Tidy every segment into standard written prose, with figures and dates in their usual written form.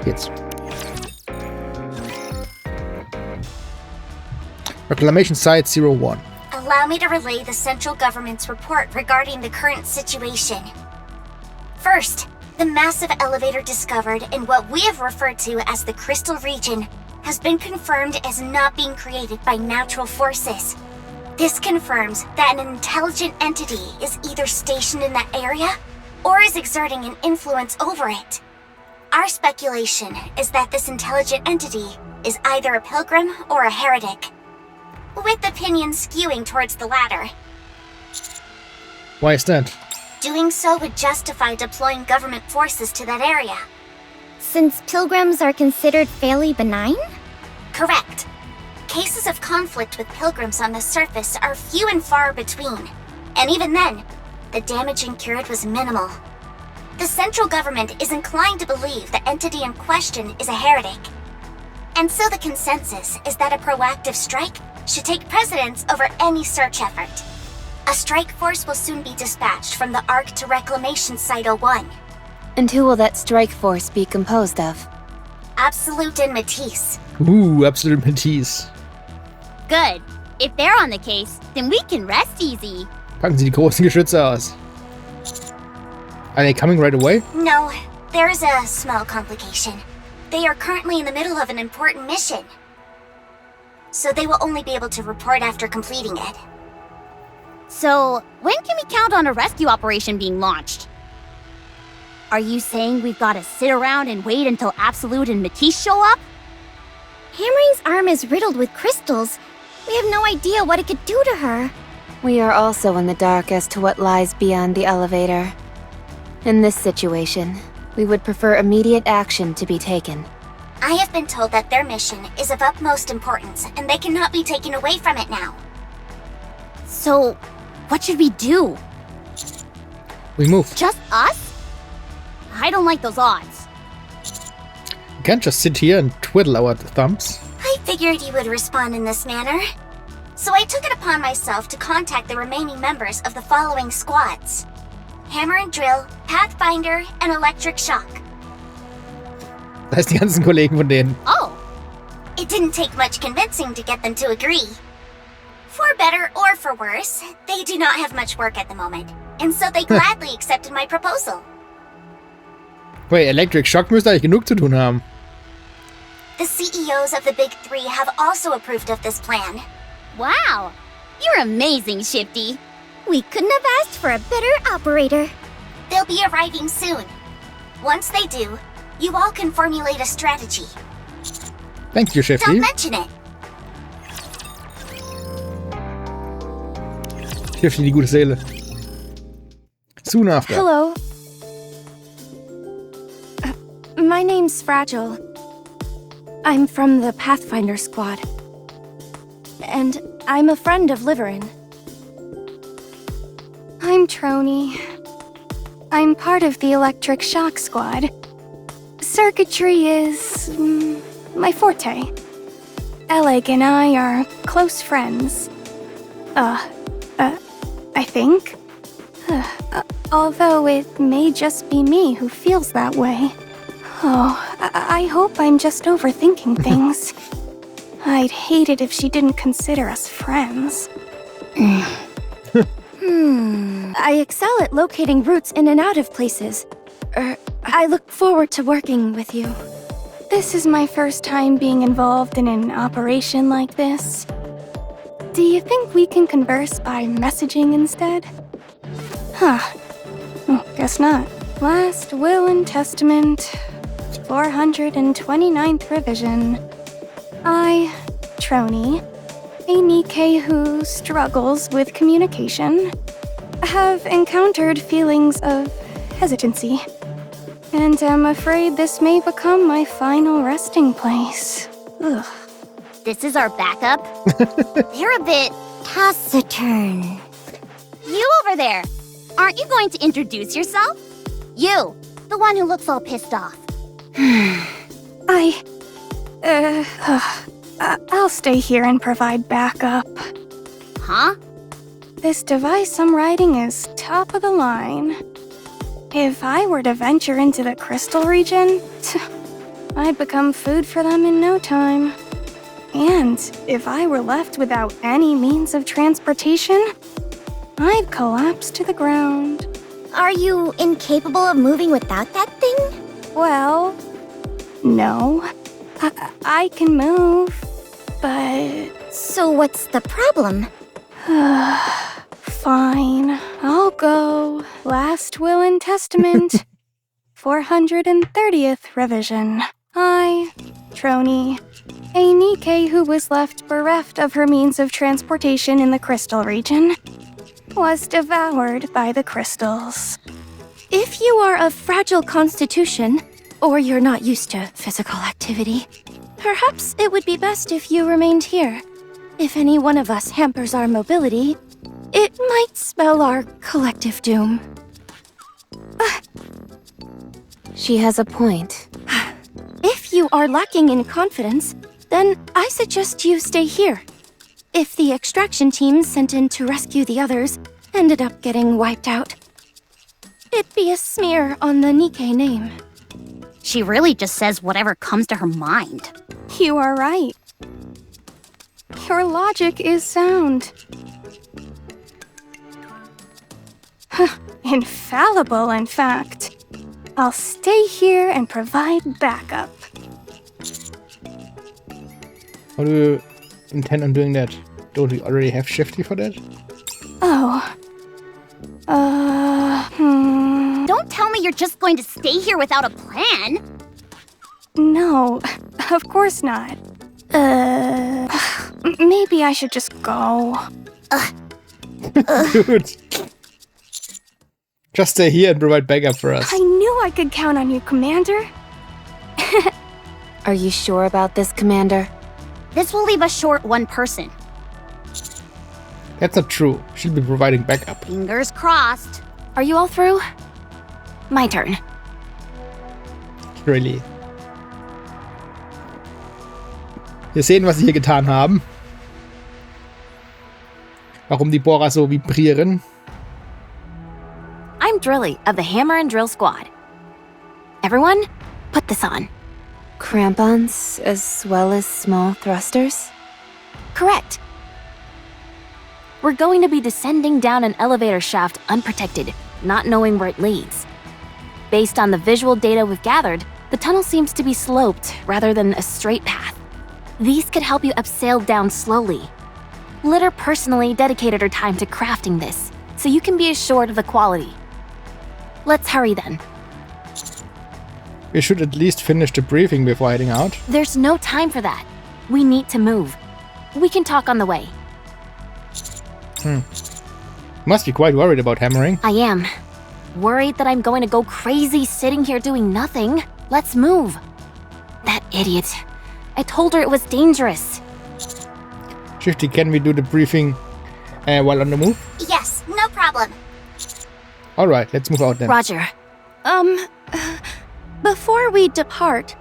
Auf geht's. Reclamation Site 01. Allow me to relay the central government's report regarding the current situation. First, the massive elevator discovered in what we have referred to as the Crystal Region has been confirmed as not being created by natural forces. This confirms that an intelligent entity is either stationed in that area or is exerting an influence over it. Our speculation is that this intelligent entity is either a pilgrim or a heretic, with opinions skewing towards the latter. Why is that? Doing so would justify deploying government forces to that area. Since pilgrims are considered fairly benign? Correct. Cases of conflict with pilgrims on the surface are few and far between, and even then, the damage incurred was minimal. The central government is inclined to believe the entity in question is a heretic. And so the consensus is that a proactive strike should take precedence over any search effort. A strike force will soon be dispatched from the Ark to Reclamation Site 01. And who will that strike force be composed of? Absolute and Matisse. Ooh, Absolute Matisse. Good. If they're on the case, then we can rest easy. Packen Sie die großen Geschütze aus. Are they coming right away? No, there is a small complication. They are currently in the middle of an important mission, so they will only be able to report after completing it. So, when can we count on a rescue operation being launched? Are you saying we've got to sit around and wait until Absolute and Matisse show up? Hammering's arm is riddled with crystals. We have no idea what it could do to her. We are also in the dark as to what lies beyond the elevator. In this situation, we would prefer immediate action to be taken. I have been told that their mission is of utmost importance, and they cannot be taken away from it now. So, what should we do? We move. Just us? I don't like those odds. We can't just sit here and twiddle our thumbs. I figured you would respond in this manner. So I took it upon myself to contact the remaining members of the following squads: Hammer and Drill, Pathfinder, and Electric Shock. Das heißt, die ganzen Kollegen von denen. Oh, It didn't take much convincing to get them to agree. For better or for worse, they do not have much work at the moment, and so they gladly accepted my proposal. Wait, Electric Shock müsste eigentlich genug zu tun haben. The CEOs of the Big Three have also approved of this plan. wow. You're amazing, Shifty. We couldn't have asked for a better operator. They'll be arriving soon. Once they do, you all can formulate a strategy. Thank you, Don't Shifty. mention it. Shifty, die gute Seele. Soon after. Hello. My name's Fragile. I'm from the Pathfinder squad. And I'm a friend of Liverin. I'm Trony. I'm part of the Electric Shock squad. Circuitry is my forte. Eleg and I are close friends. I think. Although it may just be me who feels that way. Oh, I hope I'm just overthinking things. I'd hate it if she didn't consider us friends. I excel at locating routes in and out of places. I look forward to working with you. This is my first time being involved in an operation like this. Do you think we can converse by messaging instead? Huh. Guess not. Last Will and Testament, 429th revision. I, Trony, a Nikke who struggles with communication, have encountered feelings of hesitancy, and am afraid this may become my final resting place. Ugh. This is our backup? You're a bit Taciturn. You over there! Aren't you going to introduce yourself? You, the one who looks all pissed off. I'll stay here and provide backup. Huh? This device I'm riding is top of the line. If I were to venture into the crystal region, I'd become food for them in no time. And if I were left without any means of transportation, I'd collapse to the ground. Are you incapable of moving without that thing? Well, no. I can move, but... So what's the problem? Fine, I'll go. Last Will and Testament. 430th revision. I, Trony, a Nikke who was left bereft of her means of transportation in the crystal region, was devoured by the crystals. If you are of fragile constitution, or you're not used to physical activity, perhaps it would be best if you remained here. If any one of us hampers our mobility, it might spell our collective doom. She has a point. If you are lacking in confidence, then I suggest you stay here. If the extraction team sent in to rescue the others ended up getting wiped out, it'd be a smear on the Nikke name. She really just says whatever comes to her mind. You are right. Your logic is sound. Infallible, in fact. I'll stay here and provide backup. How do you intend on doing that? Don't we already have Shifty for that? Oh. Don't tell me you're just going to stay here without a plan. No, of course not. Maybe I should just go. Dude. Just stay here and provide backup for us. I knew I could count on you, Commander. Are you sure about this, Commander? This will leave us short one person. That's not true. She'll be providing backup. Fingers crossed. Are you all through? My turn. Really. Wir sehen, was sie hier getan haben. Warum die Bohrer so vibrieren. I'm Drilly of the Hammer and Drill Squad. Everyone, put this on. Crampons as well as small thrusters? Correct. We're going to be descending down an elevator shaft unprotected, not knowing where it leads. Based on the visual data we've gathered, the tunnel seems to be sloped rather than a straight path. These could help you upsail down slowly. Litter personally dedicated her time to crafting this, so you can be assured of the quality. Let's hurry then. We should at least finish the briefing before heading out. There's no time for that. We need to move. We can talk on the way. Must be quite worried about hammering. I am. Worried that I'm going to go crazy sitting here doing nothing. Let's move. That idiot. I told her it was dangerous. Shifty, can we do the briefing while on the move? Yes, no problem. Alright, let's move out then. Roger. Before we depart,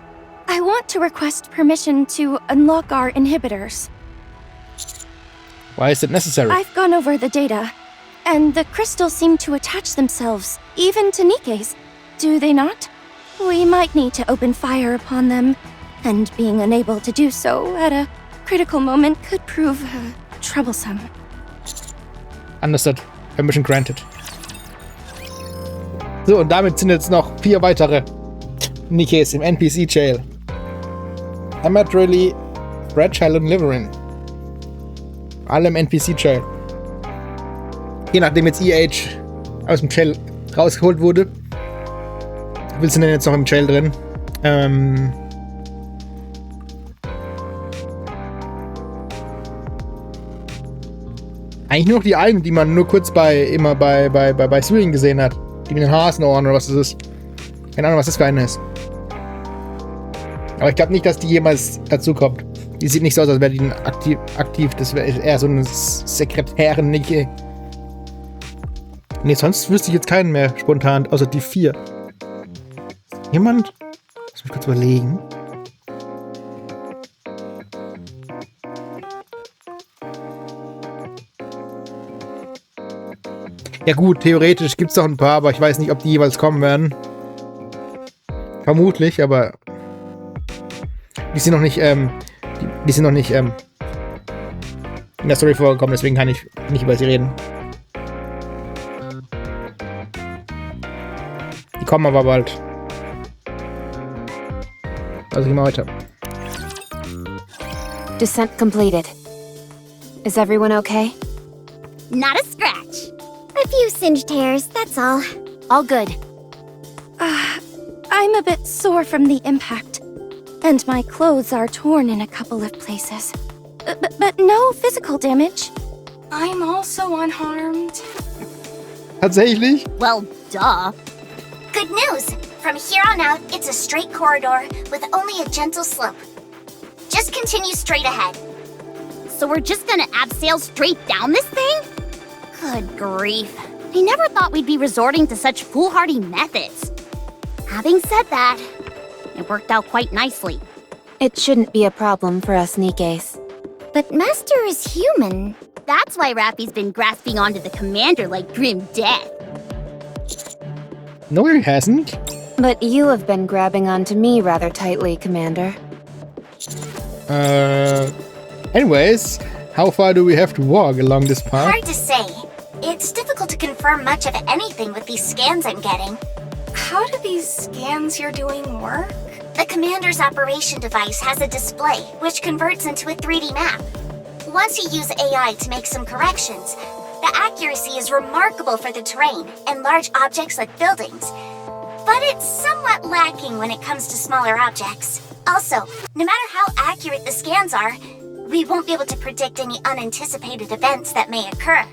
I want to request permission to unlock our inhibitors. Why is it necessary? I've gone over the data, and the crystals seem to attach themselves, even to Nikke's. Do they not? We might need to open fire upon them, and being unable to do so at a critical moment could prove troublesome. Understood. Permission granted. So, und damit sind jetzt noch 4 weitere Nikkes im NPC-Jail. Hammered, Really, Fragile und Liverin. Alle im NPC-Jail. Je nachdem jetzt EH aus dem Jail rausgeholt wurde. Wie sind denn jetzt noch im Jail drin? Eigentlich nur noch die einen, die man nur kurz immer bei Suing gesehen hat. Die mit den Hasenohren oder was das ist. Keine Ahnung, was das für eine ist. Aber ich glaube nicht, dass die jemals dazu kommt. Die sieht nicht so aus, als wäre die aktiv. Das wäre eher so eine Sekretärin, Nikke. Nee, sonst wüsste ich jetzt keinen mehr spontan, außer die 4. Jemand? Lass mich kurz überlegen. Ja gut, theoretisch gibt es doch ein paar, aber ich weiß nicht, ob die jeweils kommen werden. Vermutlich, aber Die sind noch nicht, die sind noch nicht, in der Story vorgekommen, deswegen kann ich nicht über sie reden. Die kommen aber bald. Also gehen wir weiter. Descent completed. Is everyone okay? Not a scratch. A few singed hairs, that's all. All good. I'm a bit sore from the impact, and my clothes are torn in a couple of places. But no physical damage. I'm also unharmed. Tatsächlich? Well, duh. Good news! From here on out, it's a straight corridor with only a gentle slope. Just continue straight ahead. So we're just gonna abseil straight down this thing? Good grief. I never thought we'd be resorting to such foolhardy methods. Having said that, it worked out quite nicely. It shouldn't be a problem for us Nikkes. But Master is human. That's why Rappy's been grasping onto the commander like grim death. No, he hasn't. But you have been grabbing onto me rather tightly, Commander. Anyways, how far do we have to walk along this path? Hard to say. It's difficult to confirm much of anything with these scans I'm getting. How do these scans you're doing work? The commander's operation device has a display, which converts into a 3D map. Once you use AI to make some corrections, the accuracy is remarkable for the terrain and large objects like buildings. But it's somewhat lacking when it comes to smaller objects. Also, no matter how accurate the scans are, we won't be able to predict any unanticipated events that may occur.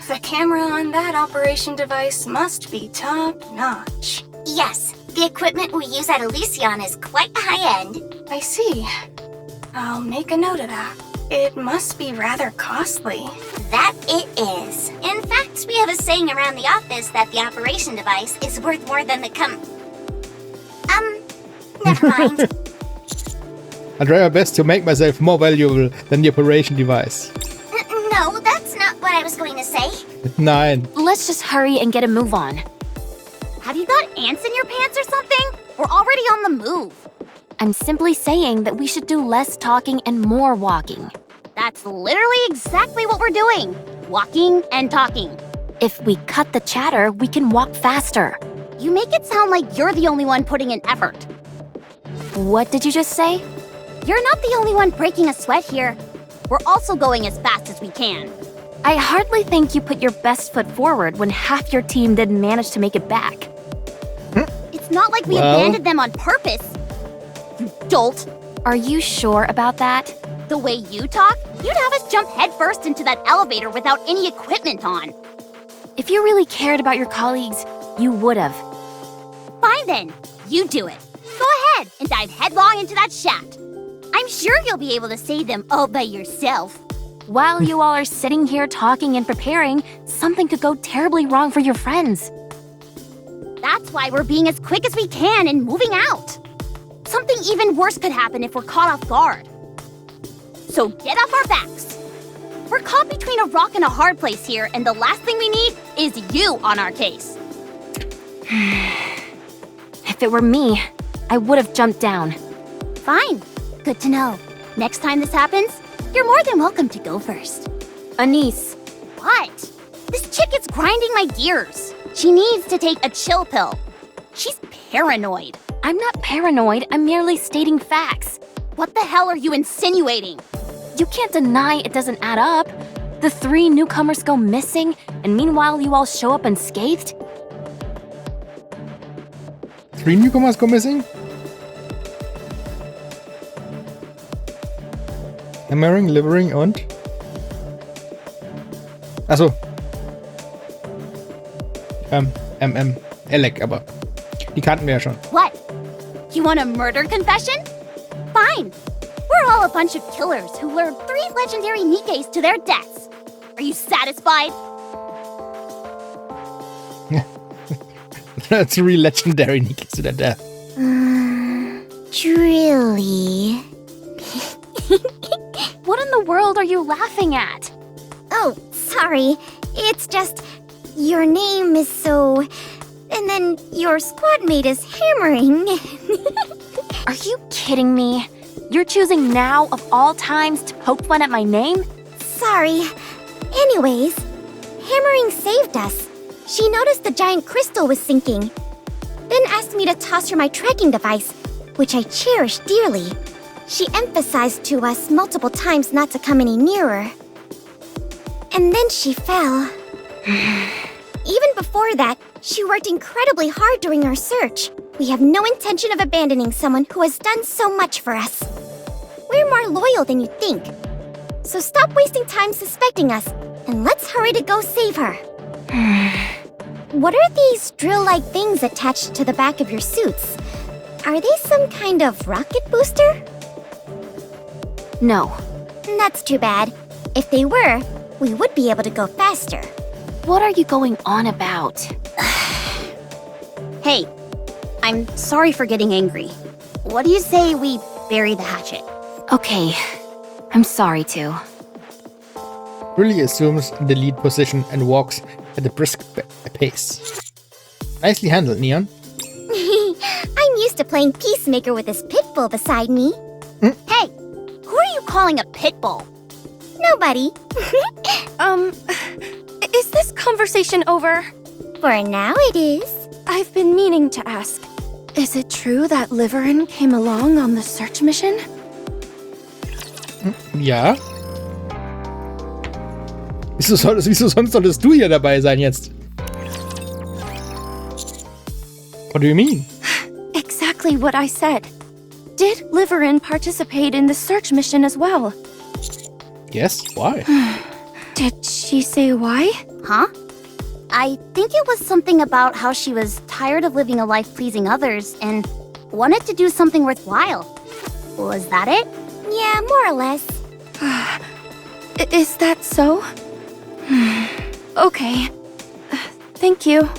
The camera on that operation device must be top-notch. Yes, the equipment we use at Elysion is quite high-end. I see. I'll make a note of that. It must be rather costly. That it is. In fact, we have a saying around the office that the operation device is worth more than the never mind. I try my best to make myself more valuable than the operation device. No, that's not what I was going to say. Nein. Let's just hurry and get a move on. Have you got ants in your pants or something? We're already on the move. I'm simply saying that we should do less talking and more walking. That's literally exactly what we're doing. Walking and talking. If we cut the chatter, we can walk faster. You make it sound like you're the only one putting in effort. What did you just say? You're not the only one breaking a sweat here. We're also going as fast as we can. I hardly think you put your best foot forward when half your team didn't manage to make it back. It's not like we Well- abandoned them on purpose. You dolt. Are you sure about that? The way you talk, you'd have us jump headfirst into that elevator without any equipment on. If you really cared about your colleagues, you would have. Fine then, you do it. Go ahead and dive headlong into that shaft. I'm sure you'll be able to save them all by yourself. While you all are sitting here talking and preparing, something could go terribly wrong for your friends. That's why we're being as quick as we can and moving out. Something even worse could happen if we're caught off guard. So get off our backs. We're caught between a rock and a hard place here, and the last thing we need is you on our case. If it were me, I would have jumped down. Fine. Good to know. Next time this happens, you're more than welcome to go first. Anise, What? This chick is grinding my gears. She needs to take a chill pill. She's paranoid. I'm not paranoid, I'm merely stating facts. What the hell are you insinuating? You can't deny it doesn't add up. The 3 newcomers go missing, and meanwhile you all show up unscathed? 3 newcomers go missing? Hammering, Livering und... Achso. Elec, aber die kannten wir ja schon. What? You want a murder confession? Fine. We're all a bunch of killers who lured 3 legendary Nikkes to their deaths. Are you satisfied? 3 legendary Nikkes to their death. Really? What in the world are you laughing at? Oh, sorry. It's just... your name is so... and then your squad mate is hammering. Are you kidding me? You're choosing now of all times to poke fun at my name? Sorry. Anyways, hammering saved us. She noticed the giant crystal was sinking, then asked me to toss her my tracking device, which I cherish dearly. She emphasized to us multiple times not to come any nearer. And then she fell. Even before that, she worked incredibly hard during our search. We have no intention of abandoning someone who has done so much for us. We're more loyal than you think. So stop wasting time suspecting us, and let's hurry to go save her. What are these drill-like things attached to the back of your suits? Are they some kind of rocket booster? No. That's too bad. If they were, we would be able to go faster. What are you going on about? Hey, I'm sorry for getting angry. What do you say we bury the hatchet? Okay, I'm sorry to. Really assumes the lead position and walks at a brisk pace. Nicely handled, Neon. I'm used to playing peacemaker with this pit bull beside me. Hey, who are you calling a pit bull? Nobody. Is this conversation over? For now it is. I've been meaning to ask. Is it true that Liverin came along on the search mission? Ja. Wieso sonst solltest du hier dabei sein jetzt? What do you mean? Exactly what I said. Did Liverin participate in the search mission as well? Yes, why? Did she say why? Huh? I think it was something about how she was tired of living a life pleasing others and wanted to do something worthwhile. Was that it? Yeah, more or less. Is that so? Okay. Thank you.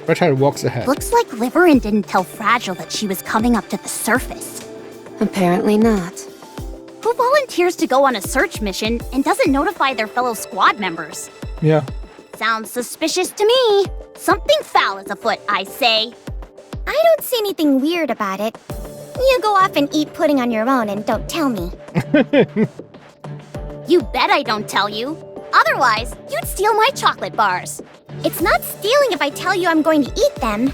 Redhead walks ahead. Looks like Liverin didn't tell Fragile that she was coming up to the surface. Apparently not. Who volunteers to go on a search mission and doesn't notify their fellow squad members? Ja. Sounds suspicious to me. Something foul is afoot, I say. I don't see anything weird about it. You go off and eat pudding on your own and don't tell me. You bet I don't tell you. Otherwise, you'd steal my chocolate bars. It's not stealing if I tell you I'm going to eat them.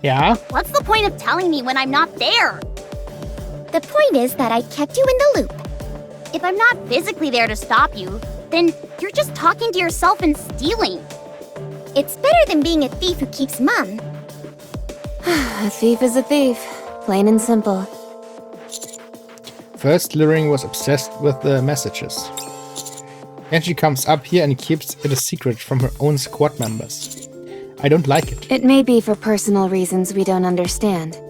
Ja. What's the point of telling me when I'm not there? The point is that I kept you in the loop. If I'm not physically there to stop you, then you're just talking to yourself and stealing. It's better than being a thief who keeps mum. A thief is a thief. Plain and simple. First, Liring was obsessed with the messages. Then she comes up here and keeps it a secret from her own squad members. I don't like it. It may be for personal reasons we don't understand.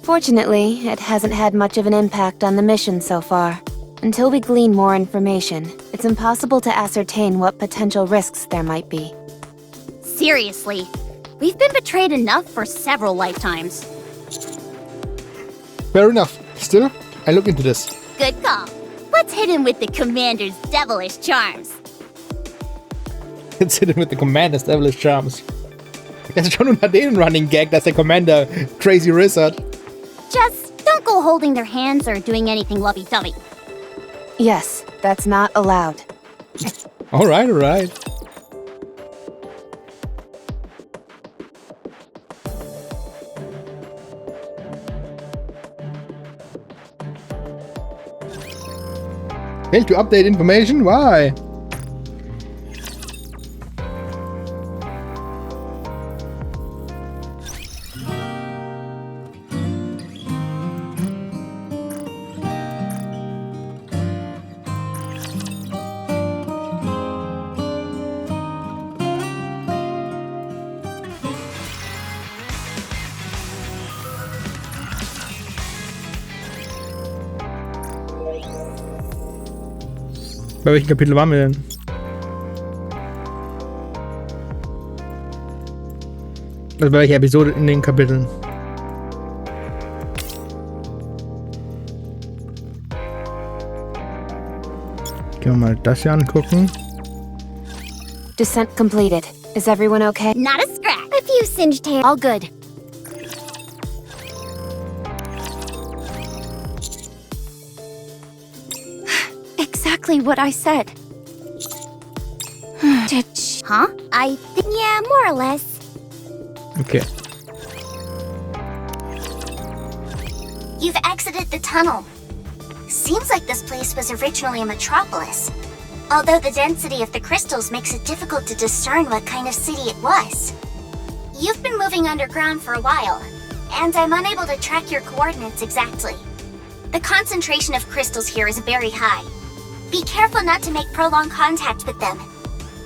Fortunately, it hasn't had much of an impact on the mission so far. Until we glean more information, it's impossible to ascertain what potential risks there might be. Seriously, we've been betrayed enough for several lifetimes. Fair enough. Still, I look into this. Good call. Let's hit him with the Commander's devilish charms. Let's hit him with the Commander's devilish charms. Das ist schon unter den Running Gag, dass der Commander Crazy Riz hat. Just don't go holding their hands or doing anything lovey-dovey. Yes, that's not allowed. Alright, alright. Failed to update information? Why? Bei welchem Kapitel waren wir denn? Also bei welcher Episode in den Kapiteln? Gehen wir mal das hier angucken. Descent completed. Is everyone okay? Not a scratch. A few singed hairs. All good. exactly what I said. Did she? Huh? I think, yeah, more or less. Okay. You've exited the tunnel. Seems like this place was originally a metropolis. Although the density of the crystals makes it difficult to discern what kind of city it was. You've been moving underground for a while, and I'm unable to track your coordinates exactly. The concentration of crystals here is very high. Be careful not to make prolonged contact with them.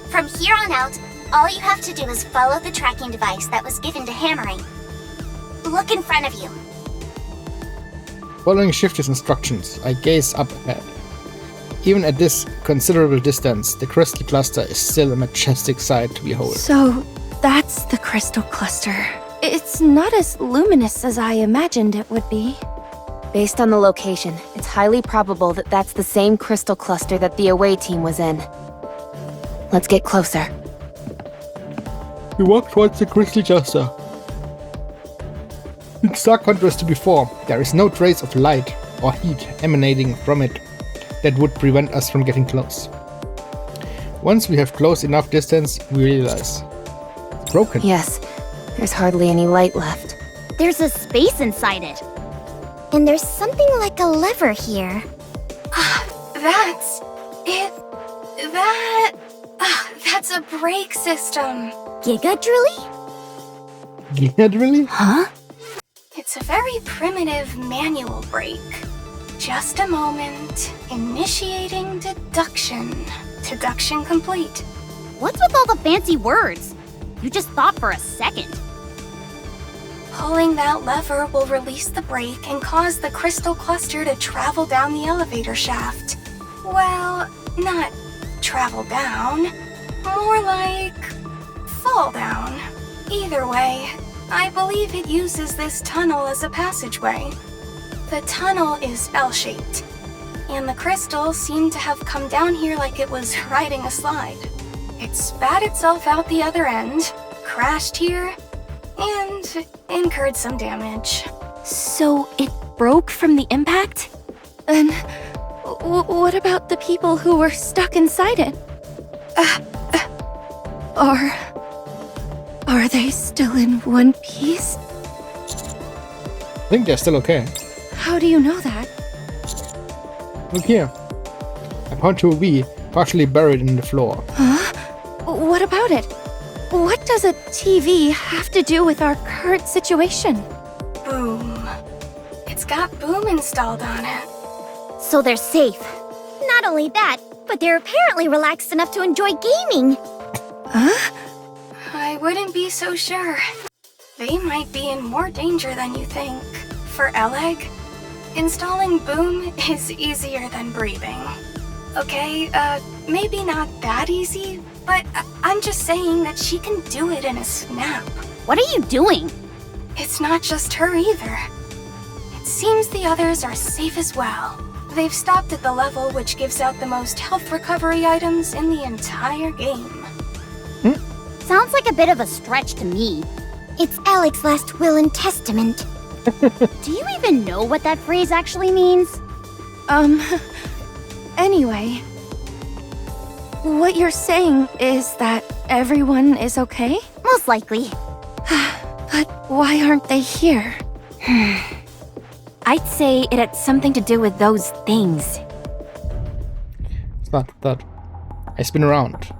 From here on out, all you have to do is follow the tracking device that was given to Hammering. Look in front of you. Following Shifty's instructions, I gaze up ahead. Even at this considerable distance, the crystal cluster is still a majestic sight to behold. So, that's the crystal cluster. It's not as luminous as I imagined it would be. Based on the location, it's highly probable that that's the same crystal cluster that the away team was in. Let's get closer. We walk towards the crystal cluster. In stark contrast to before, there is no trace of light or heat emanating from it that would prevent us from getting close. Once we have close enough distance, we realize it's broken. Yes, there's hardly any light left. There's a space inside it. And there's something like a lever here. That's it. That's a brake system. Giga Drilly? Yeah, really? Huh? It's a very primitive manual brake. Just a moment. Initiating deduction. Deduction complete. What's with all the fancy words? You just thought for a second. Pulling that lever will release the brake and cause the crystal cluster to travel down the elevator shaft. Well, not travel down. More like fall down. Either way, I believe it uses this tunnel as a passageway. The tunnel is L-shaped, and the crystals seem to have come down here like it was riding a slide. It spat itself out the other end, crashed here, and incurred some damage. So it broke from the impact? And what about the people who were stuck inside it? Are they still in one piece? I think they're still okay. How do you know that? Look here. I point to a V partially buried in the floor. Huh? What about it? What does a TV have to do with our current situation? Boom. It's got Boom installed on it. So they're safe. Not only that, but they're apparently relaxed enough to enjoy gaming. Huh? I wouldn't be so sure. They might be in more danger than you think. For Eleg, installing Boom is easier than breathing. Okay, maybe not that easy, but I'm just saying that she can do it in a snap. What are you doing? It's not just her either. It seems the others are safe as well. They've stopped at the level which gives out the most health recovery items in the entire game. Sounds like a bit of a stretch to me. It's Alec's last will and testament. Do you even know what that phrase actually means? Anyway. What you're saying is that everyone is okay? Most likely. But why aren't they here? I'd say it had something to do with those things. It's not that. I spin around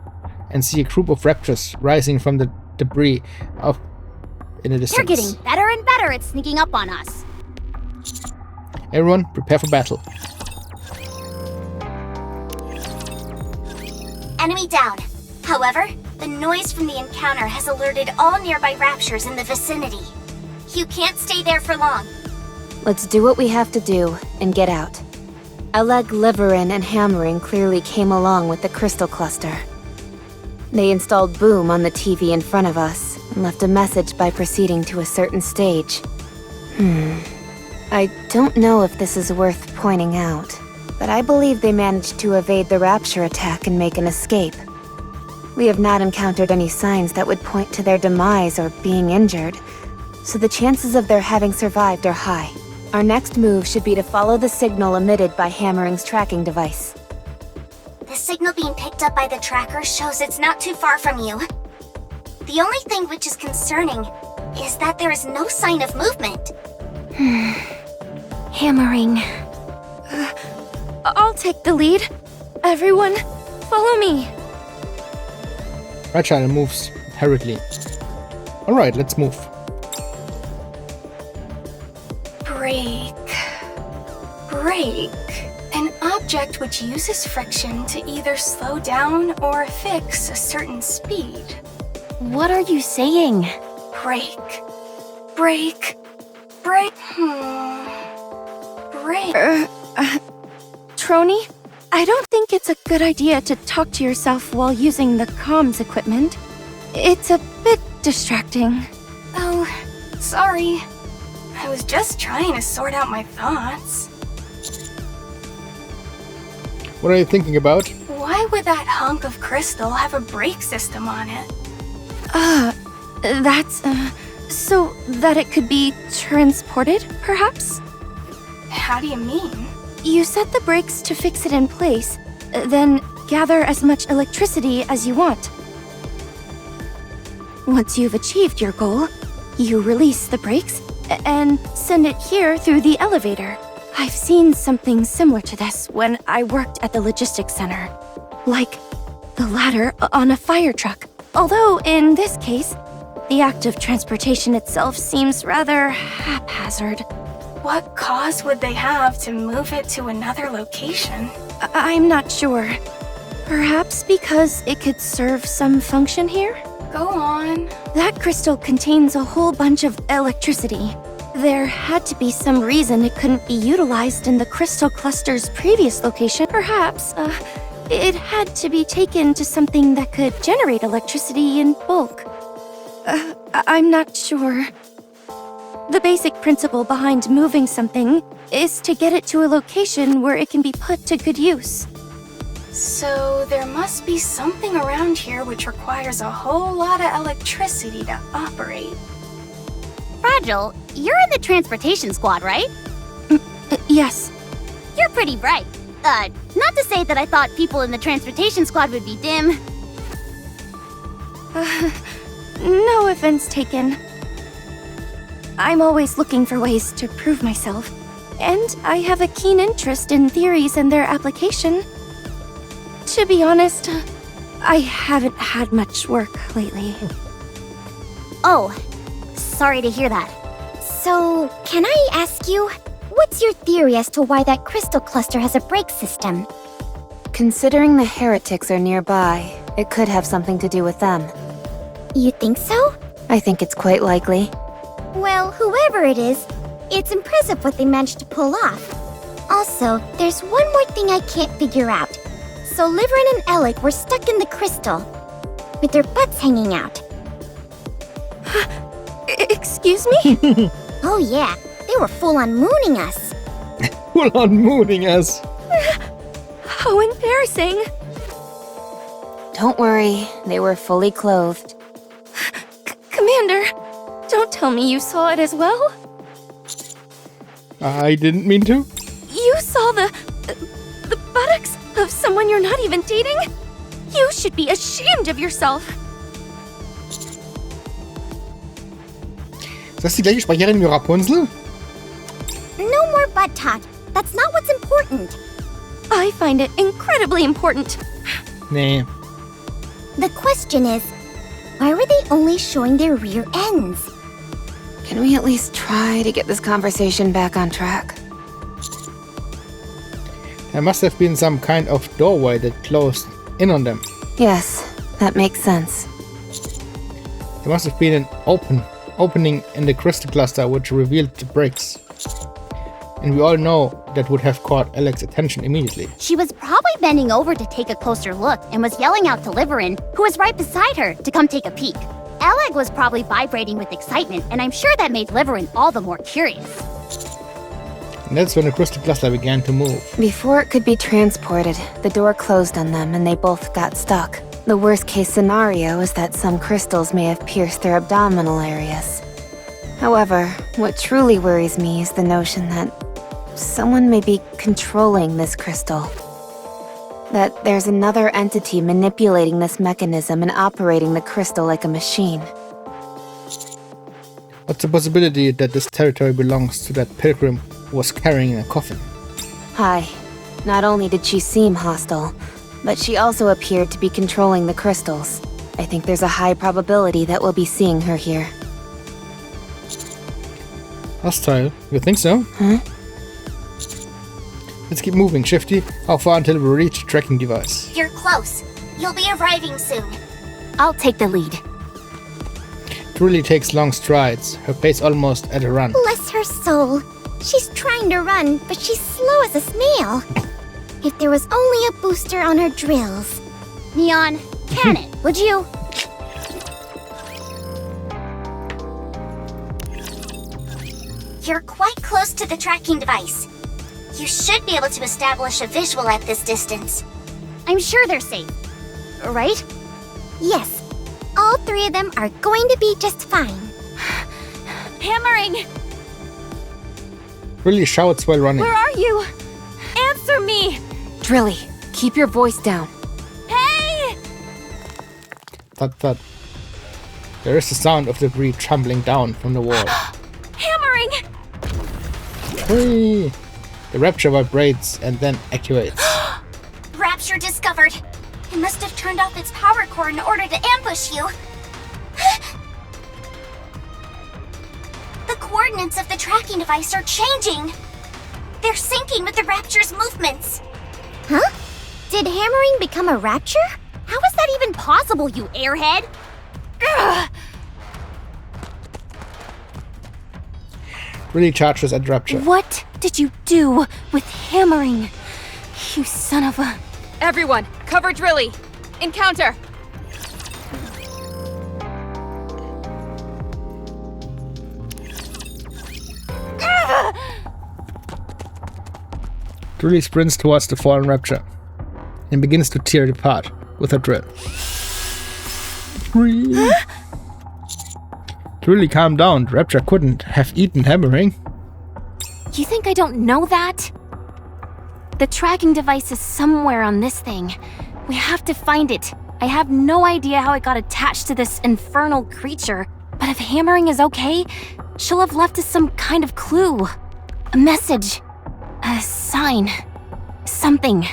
and see a group of raptors rising from the debris of in the distance. They're getting better and better at sneaking up on us. Everyone, prepare for battle. Enemy down. However, the noise from the encounter has alerted all nearby raptors in the vicinity. You can't stay there for long. Let's do what we have to do and get out. Eleg, Liverin, and Hammering clearly came along with the crystal cluster. They installed Boom on the TV in front of us and left a message by proceeding to a certain stage. I don't know if this is worth pointing out, but I believe they managed to evade the Rapture attack and make an escape. We have not encountered any signs that would point to their demise or being injured, so the chances of their having survived are high. Our next move should be to follow the signal emitted by Hammering's tracking device. The signal being picked up by the tracker shows it's not too far from you. The only thing which is concerning is that there is no sign of movement. Hammering. I'll take the lead. Everyone, follow me. Red Channel moves hurriedly. Alright, let's move. Brake. Brake. An object which uses friction to either slow down or fix a certain speed. What are you saying? Brake. Brake. Brake. Brake. Trony? I don't think it's a good idea to talk to yourself while using the comms equipment. It's a bit distracting. Oh, sorry. I was just trying to sort out my thoughts. What are you thinking about? Why would that hunk of crystal have a brake system on it? That's, so that it could be transported, perhaps? How do you mean? You set the brakes to fix it in place, then gather as much electricity as you want. Once you've achieved your goal, you release the brakes and send it here through the elevator. I've seen something similar to this when I worked at the logistics center. Like the ladder on a fire truck. Although, in this case, the act of transportation itself seems rather haphazard. What cause would they have to move it to another location? I'm not sure. Perhaps because it could serve some function here? Go on. That crystal contains a whole bunch of electricity. There had to be some reason it couldn't be utilized in the crystal cluster's previous location. Perhaps, it had to be taken to something that could generate electricity in bulk. I'm not sure. The basic principle behind moving something is to get it to a location where it can be put to good use. So there must be something around here which requires a whole lot of electricity to operate. Fragile, you're in the transportation squad, right? Yes. You're pretty bright. Not to say that I thought people in the transportation squad would be dim. No offense taken. I'm always looking for ways to prove myself, and I have a keen interest in theories and their application. To be honest, I haven't had much work lately. Oh, sorry to hear that. So, can I ask you, what's your theory as to why that crystal cluster has a brake system? Considering the heretics are nearby, it could have something to do with them. You think so? I think it's quite likely. Well, whoever it is, it's impressive what they managed to pull off. Also, there's one more thing I can't figure out. So Liverin and Alec were stuck in the crystal, with their butts hanging out. Excuse me? Oh yeah, they were full-on mooning us. Full on mooning us. How embarrassing. Don't worry, they were fully clothed. Commander, don't tell me you saw it as well. I didn't mean to. You saw the buttocks of someone you're not even dating? You should be ashamed of yourself. Ist das die gleiche Sprecherin wie Rapunzel? No more butt talk. That's not what's important. I find it incredibly important. Nee. The question is, why were they only showing their rear ends? Can we at least try to get this conversation back on track? There must have been some kind of doorway that closed in on them. Yes, that makes sense. There must have been an opening in the crystal cluster which revealed the bricks. And we all know that would have caught Alec's attention immediately. She was probably bending over to take a closer look and was yelling out to Liverin, who was right beside her, to come take a peek. Alec was probably vibrating with excitement, and I'm sure that made Liverin all the more curious. And that's when the crystal cluster began to move. Before it could be transported, the door closed on them and they both got stuck. The worst case scenario is that some crystals may have pierced their abdominal areas. However, what truly worries me is the notion that someone may be controlling this crystal. That there's another entity manipulating this mechanism and operating the crystal like a machine. What's the possibility that this territory belongs to that pilgrim who was carrying a coffin? Hi. Not only did she seem hostile, but she also appeared to be controlling the crystals. I think there's a high probability that we'll be seeing her here. Hostile? You think so? Huh? Let's keep moving, Shifty. How far until we reach the tracking device? You're close. You'll be arriving soon. I'll take the lead. It really takes long strides, her pace almost at a run. Bless her soul. She's trying to run, but she's slow as a snail. If there was only a booster on her drills. Neon, can it, would you? You're quite close to the tracking device. You should be able to establish a visual at this distance. I'm sure they're safe. Right? Yes. All three of them are going to be just fine. Hammering! Really shouts while running. Where are you? Answer me! Drilly, keep your voice down. Hey! Thud thud. There is the sound of debris tumbling down from the wall. Hammering! Whee! The rapture vibrates and then actuates. Rapture discovered. It must have turned off its power core in order to ambush you. The coordinates of the tracking device are changing. They're syncing with the Rapture's movements. Huh? Did hammering become a rapture? How is that even possible, you airhead? Ugh. Really charges at rapture. What did you do with hammering? You son of a... Everyone, cover Drilly. Encounter. Drilly sprints towards the fallen rapture and begins to tear it apart with her drill. Drilly, calm down. The rapture couldn't have eaten hammering. You think I don't know that? The tracking device is somewhere on this thing. We have to find it. I have no idea how it got attached to this infernal creature, but if hammering is okay, she'll have left us some kind of clue. A message. A sign. Something.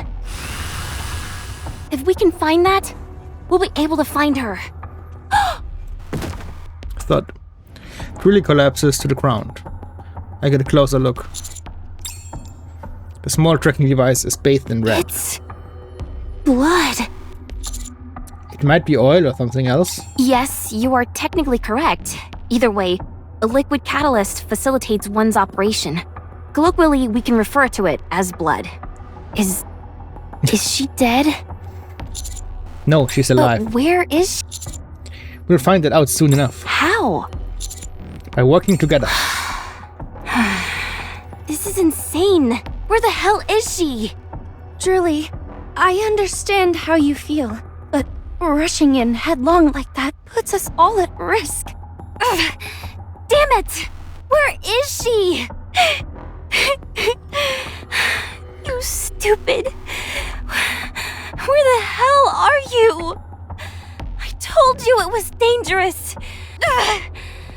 If we can find that, we'll be able to find her. Thud. Drilly collapses to the ground. I get a closer look. The small tracking device is bathed in red. It's... blood. It might be oil or something else. Yes, you are technically correct. Either way, a liquid catalyst facilitates one's operation. Colloquially, we can refer to it as blood. Is she dead? No, she's alive. But where is she? We'll find that out soon enough. How? By working together. This is insane. Where the hell is she? Drilly, I understand how you feel, but rushing in headlong like that puts us all at risk. Ugh. Damn it! Where is she? You stupid. Where the hell are you? I told you it was dangerous. Ugh.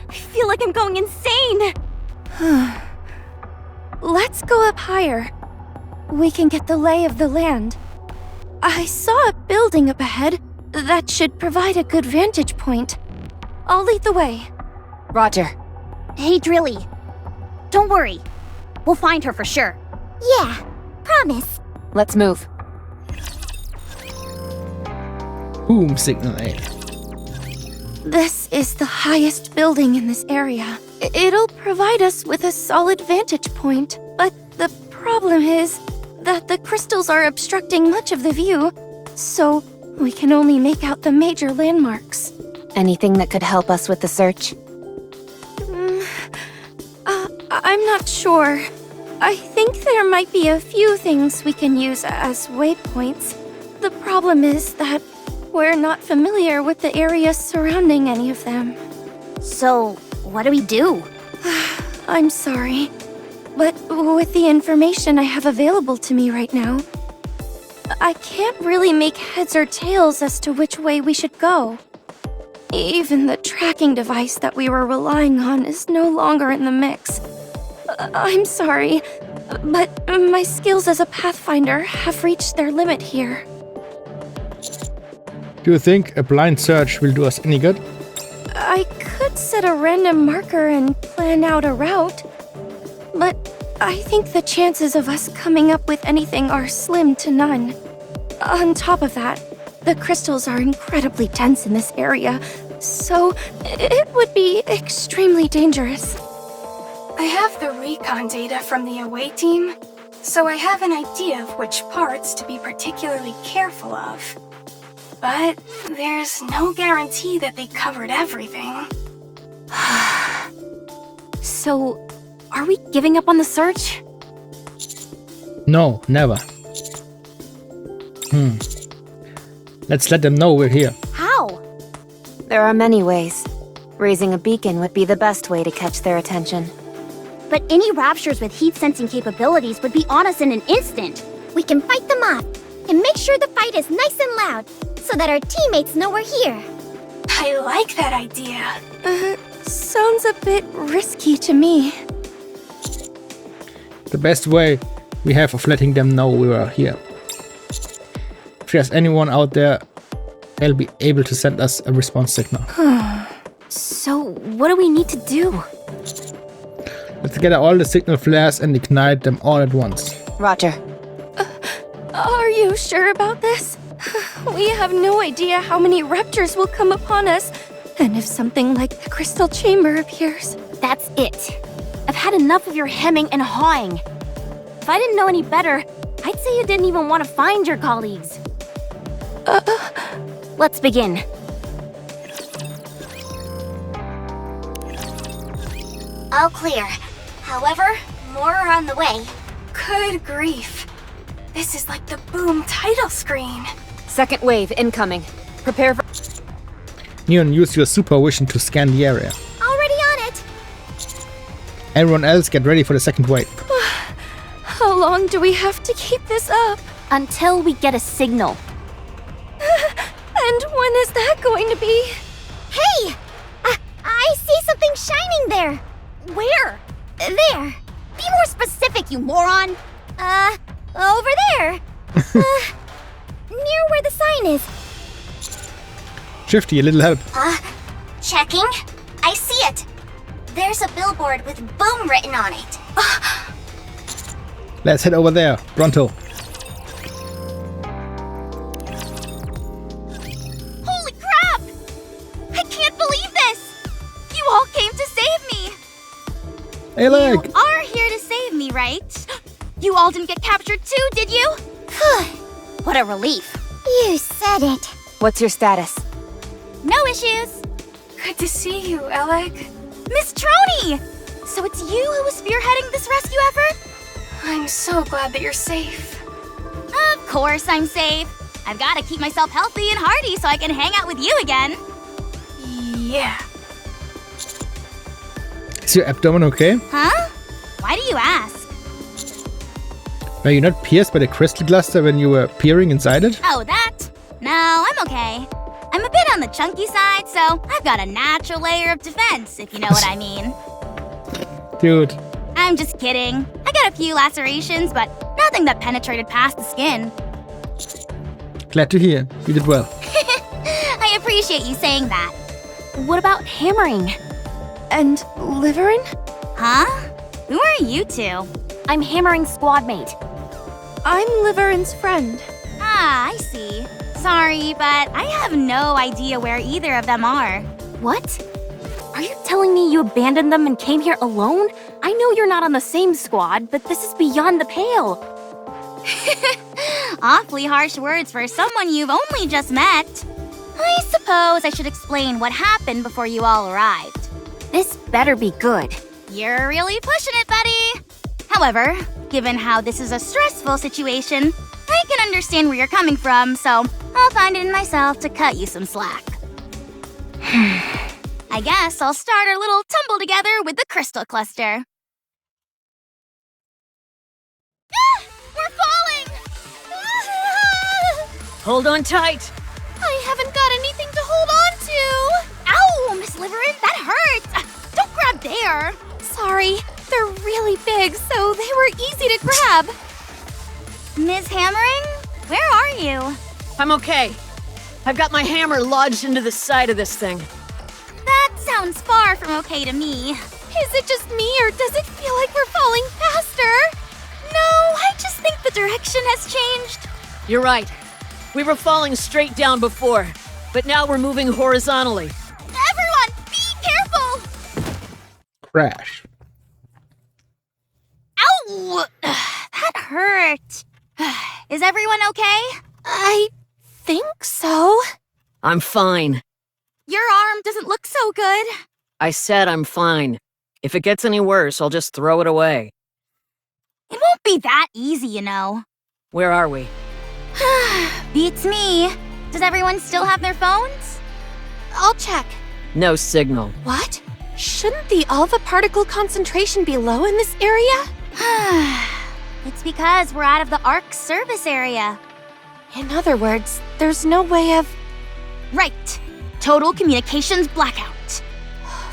I feel like I'm going insane. Let's go up higher. We can get the lay of the land. I saw a building up ahead that should provide a good vantage point. I'll lead the way. Roger. Hey, Drilly. Don't worry. We'll find her for sure. Yeah, promise. Let's move. Boom signal A. This is the highest building in this area. It'll provide us with a solid vantage point, but the problem is that the crystals are obstructing much of the view, so we can only make out the major landmarks. Anything that could help us with the search? I'm not sure. I think there might be a few things we can use as waypoints. The problem is that we're not familiar with the areas surrounding any of them. So, what do we do? I'm sorry, but with the information I have available to me right now, I can't really make heads or tails as to which way we should go. Even the tracking device that we were relying on is no longer in the mix. I'm sorry, but my skills as a pathfinder have reached their limit here. Do you think a blind search will do us any good? I could set a random marker and plan out a route, but I think the chances of us coming up with anything are slim to none. On top of that, the crystals are incredibly dense in this area, so it would be extremely dangerous. I have the recon data from the away team, so I have an idea of which parts to be particularly careful of. But there's no guarantee that they covered everything. So, are we giving up on the search? No, never. Let's let them know we're here. How? There are many ways. Raising a beacon would be the best way to catch their attention. But any raptures with heat-sensing capabilities would be on us in an instant. We can fight them off and make sure the fight is nice and loud so that our teammates know we're here. I like that idea. Sounds a bit risky to me. The best way we have of letting them know we are here. If there's anyone out there, they'll be able to send us a response signal. So, what do we need to do? Let's gather all the signal flares and ignite them all at once. Roger. Are you sure about this? We have no idea how many raptors will come upon us, and if something like the crystal chamber appears. That's it. I've had enough of your hemming and hawing. If I didn't know any better, I'd say you didn't even want to find your colleagues. Let's begin. All clear. However, more are on the way. Good grief. This is like the Boom title screen. Second wave incoming. Prepare for... Neon, use your supervision to scan the area. Already on it. Everyone else get ready for the second wave. How long do we have to keep this up? Until we get a signal. And when is that going to be? Hey! I see something shining there. Where? There. Be more specific, you moron! Over there. Near where the sign is. Shifty, a little help. Checking. I see it. There's a billboard with Boom written on it. Let's head over there, pronto. Holy crap! I can't believe this! You all came to save me! Hey, leg! You are here to save me, right? You all didn't get captured too, did you? What a relief. You said it. What's your status? No issues. Good to see you, Alec. Miss Troney! So it's you who was spearheading this rescue effort? I'm so glad that you're safe. Of course I'm safe. I've got to keep myself healthy and hearty so I can hang out with you again. Yeah. Is your abdomen okay? Huh? Why do you ask? Were you not pierced by the crystal cluster when you were peering inside it? Oh, that? No, I'm okay. I'm a bit on the chunky side, so I've got a natural layer of defense, if you know what I mean. Dude. I'm just kidding. I got a few lacerations, but nothing that penetrated past the skin. Glad to hear. You did well. I appreciate you saying that. What about hammering? And Liverin? Huh? Who are you two? I'm Hammering's squad mate. I'm Liverin's friend. Ah, I see. Sorry, but I have no idea where either of them are. What? Are you telling me you abandoned them and came here alone? I know you're not on the same squad, but this is beyond the pale. Awfully harsh words for someone you've only just met. I suppose I should explain what happened before you all arrived. This better be good. You're really pushing it, buddy. However, given how this is a stressful situation, I can understand where you're coming from, so I'll find it in myself to cut you some slack. I guess I'll start our little tumble together with the crystal cluster. Ah! We're falling! Ah! Hold on tight. I haven't got anything to hold on to! Ow, Miss Liverin, that hurts! Don't grab there! Sorry, they're really big, so they were easy to grab. Ms. Hammering, where are you? I'm okay. I've got my hammer lodged into the side of this thing. That sounds far from okay to me. Is it just me, or does it feel like we're falling faster? No, I just think the direction has changed. You're right. We were falling straight down before, but now we're moving horizontally. Everyone, be careful! Crash. Ow! That hurt. Is everyone okay? I think so. I'm fine. Your arm doesn't look so good. I said I'm fine. If it gets any worse, I'll just throw it away. It won't be that easy, you know. Where are we? Beats me. Does everyone still have their phones? I'll check. No signal. What? Shouldn't the alpha particle concentration be low in this area? It's because we're out of the ARC service area. In other words, there's no way of... Right. Total communications blackout.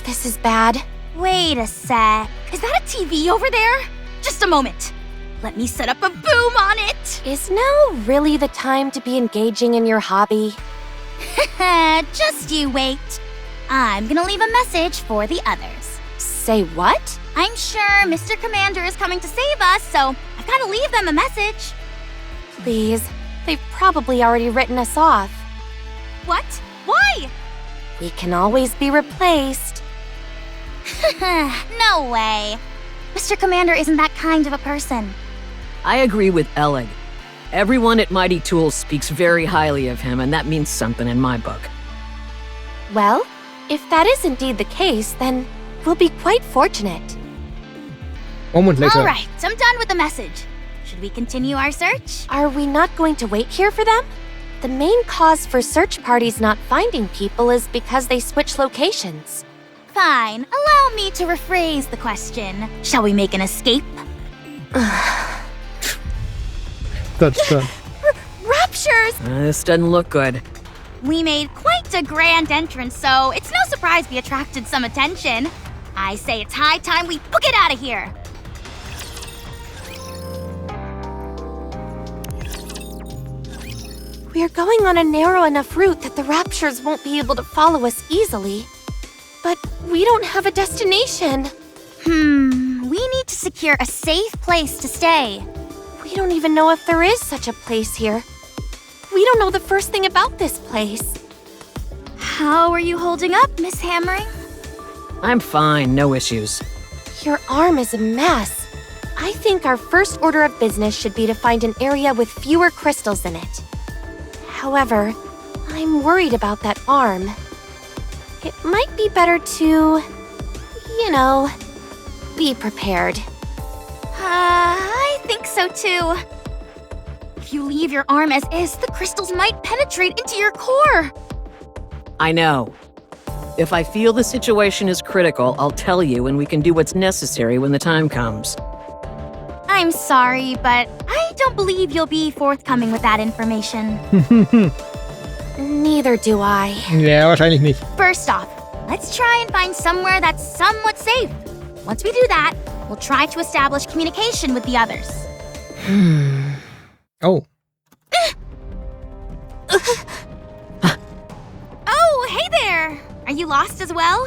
This is bad. Wait a sec. Is that a TV over there? Just a moment. Let me set up a boom on it. Is now really the time to be engaging in your hobby? Just you wait. I'm gonna leave a message for the others. Say what? I'm sure Mr. Commander is coming to save us, so I've gotta leave them a message. Please. They've probably already written us off. What? Why? We can always be replaced. No way. Mr. Commander isn't that kind of a person. I agree with Ellig. Everyone at Mighty Tools speaks very highly of him, and that means something in my book. Well, if that is indeed the case, then we'll be quite fortunate. Moment later. All right, I'm done with the message. Should we continue our search? Are we not going to wait here for them? The main cause for search parties not finding people is because they switch locations. Fine, allow me to rephrase the question. Shall we make an escape? That's done. Raptures! This doesn't look good. We made quite a grand entrance, so it's no surprise we attracted some attention. I say it's high time we book it out of here. We're going on a narrow enough route that the Raptures won't be able to follow us easily. But we don't have a destination. We need to secure a safe place to stay. We don't even know if there is such a place here. We don't know the first thing about this place. How are you holding up, Miss Hammering? I'm fine, no issues. Your arm is a mess. I think our first order of business should be to find an area with fewer crystals in it. However, I'm worried about that arm. It might be better to, be prepared. I think so too. If you leave your arm as is, the crystals might penetrate into your core. I know. If I feel the situation is critical, I'll tell you and we can do what's necessary when the time comes. I'm sorry, but I don't believe you'll be forthcoming with that information. Neither do I. Ja, wahrscheinlich nicht. First off, let's try and find somewhere that's somewhat safe. Once we do that, we'll try to establish communication with the others. Oh. Oh, hey there! Are you lost as well?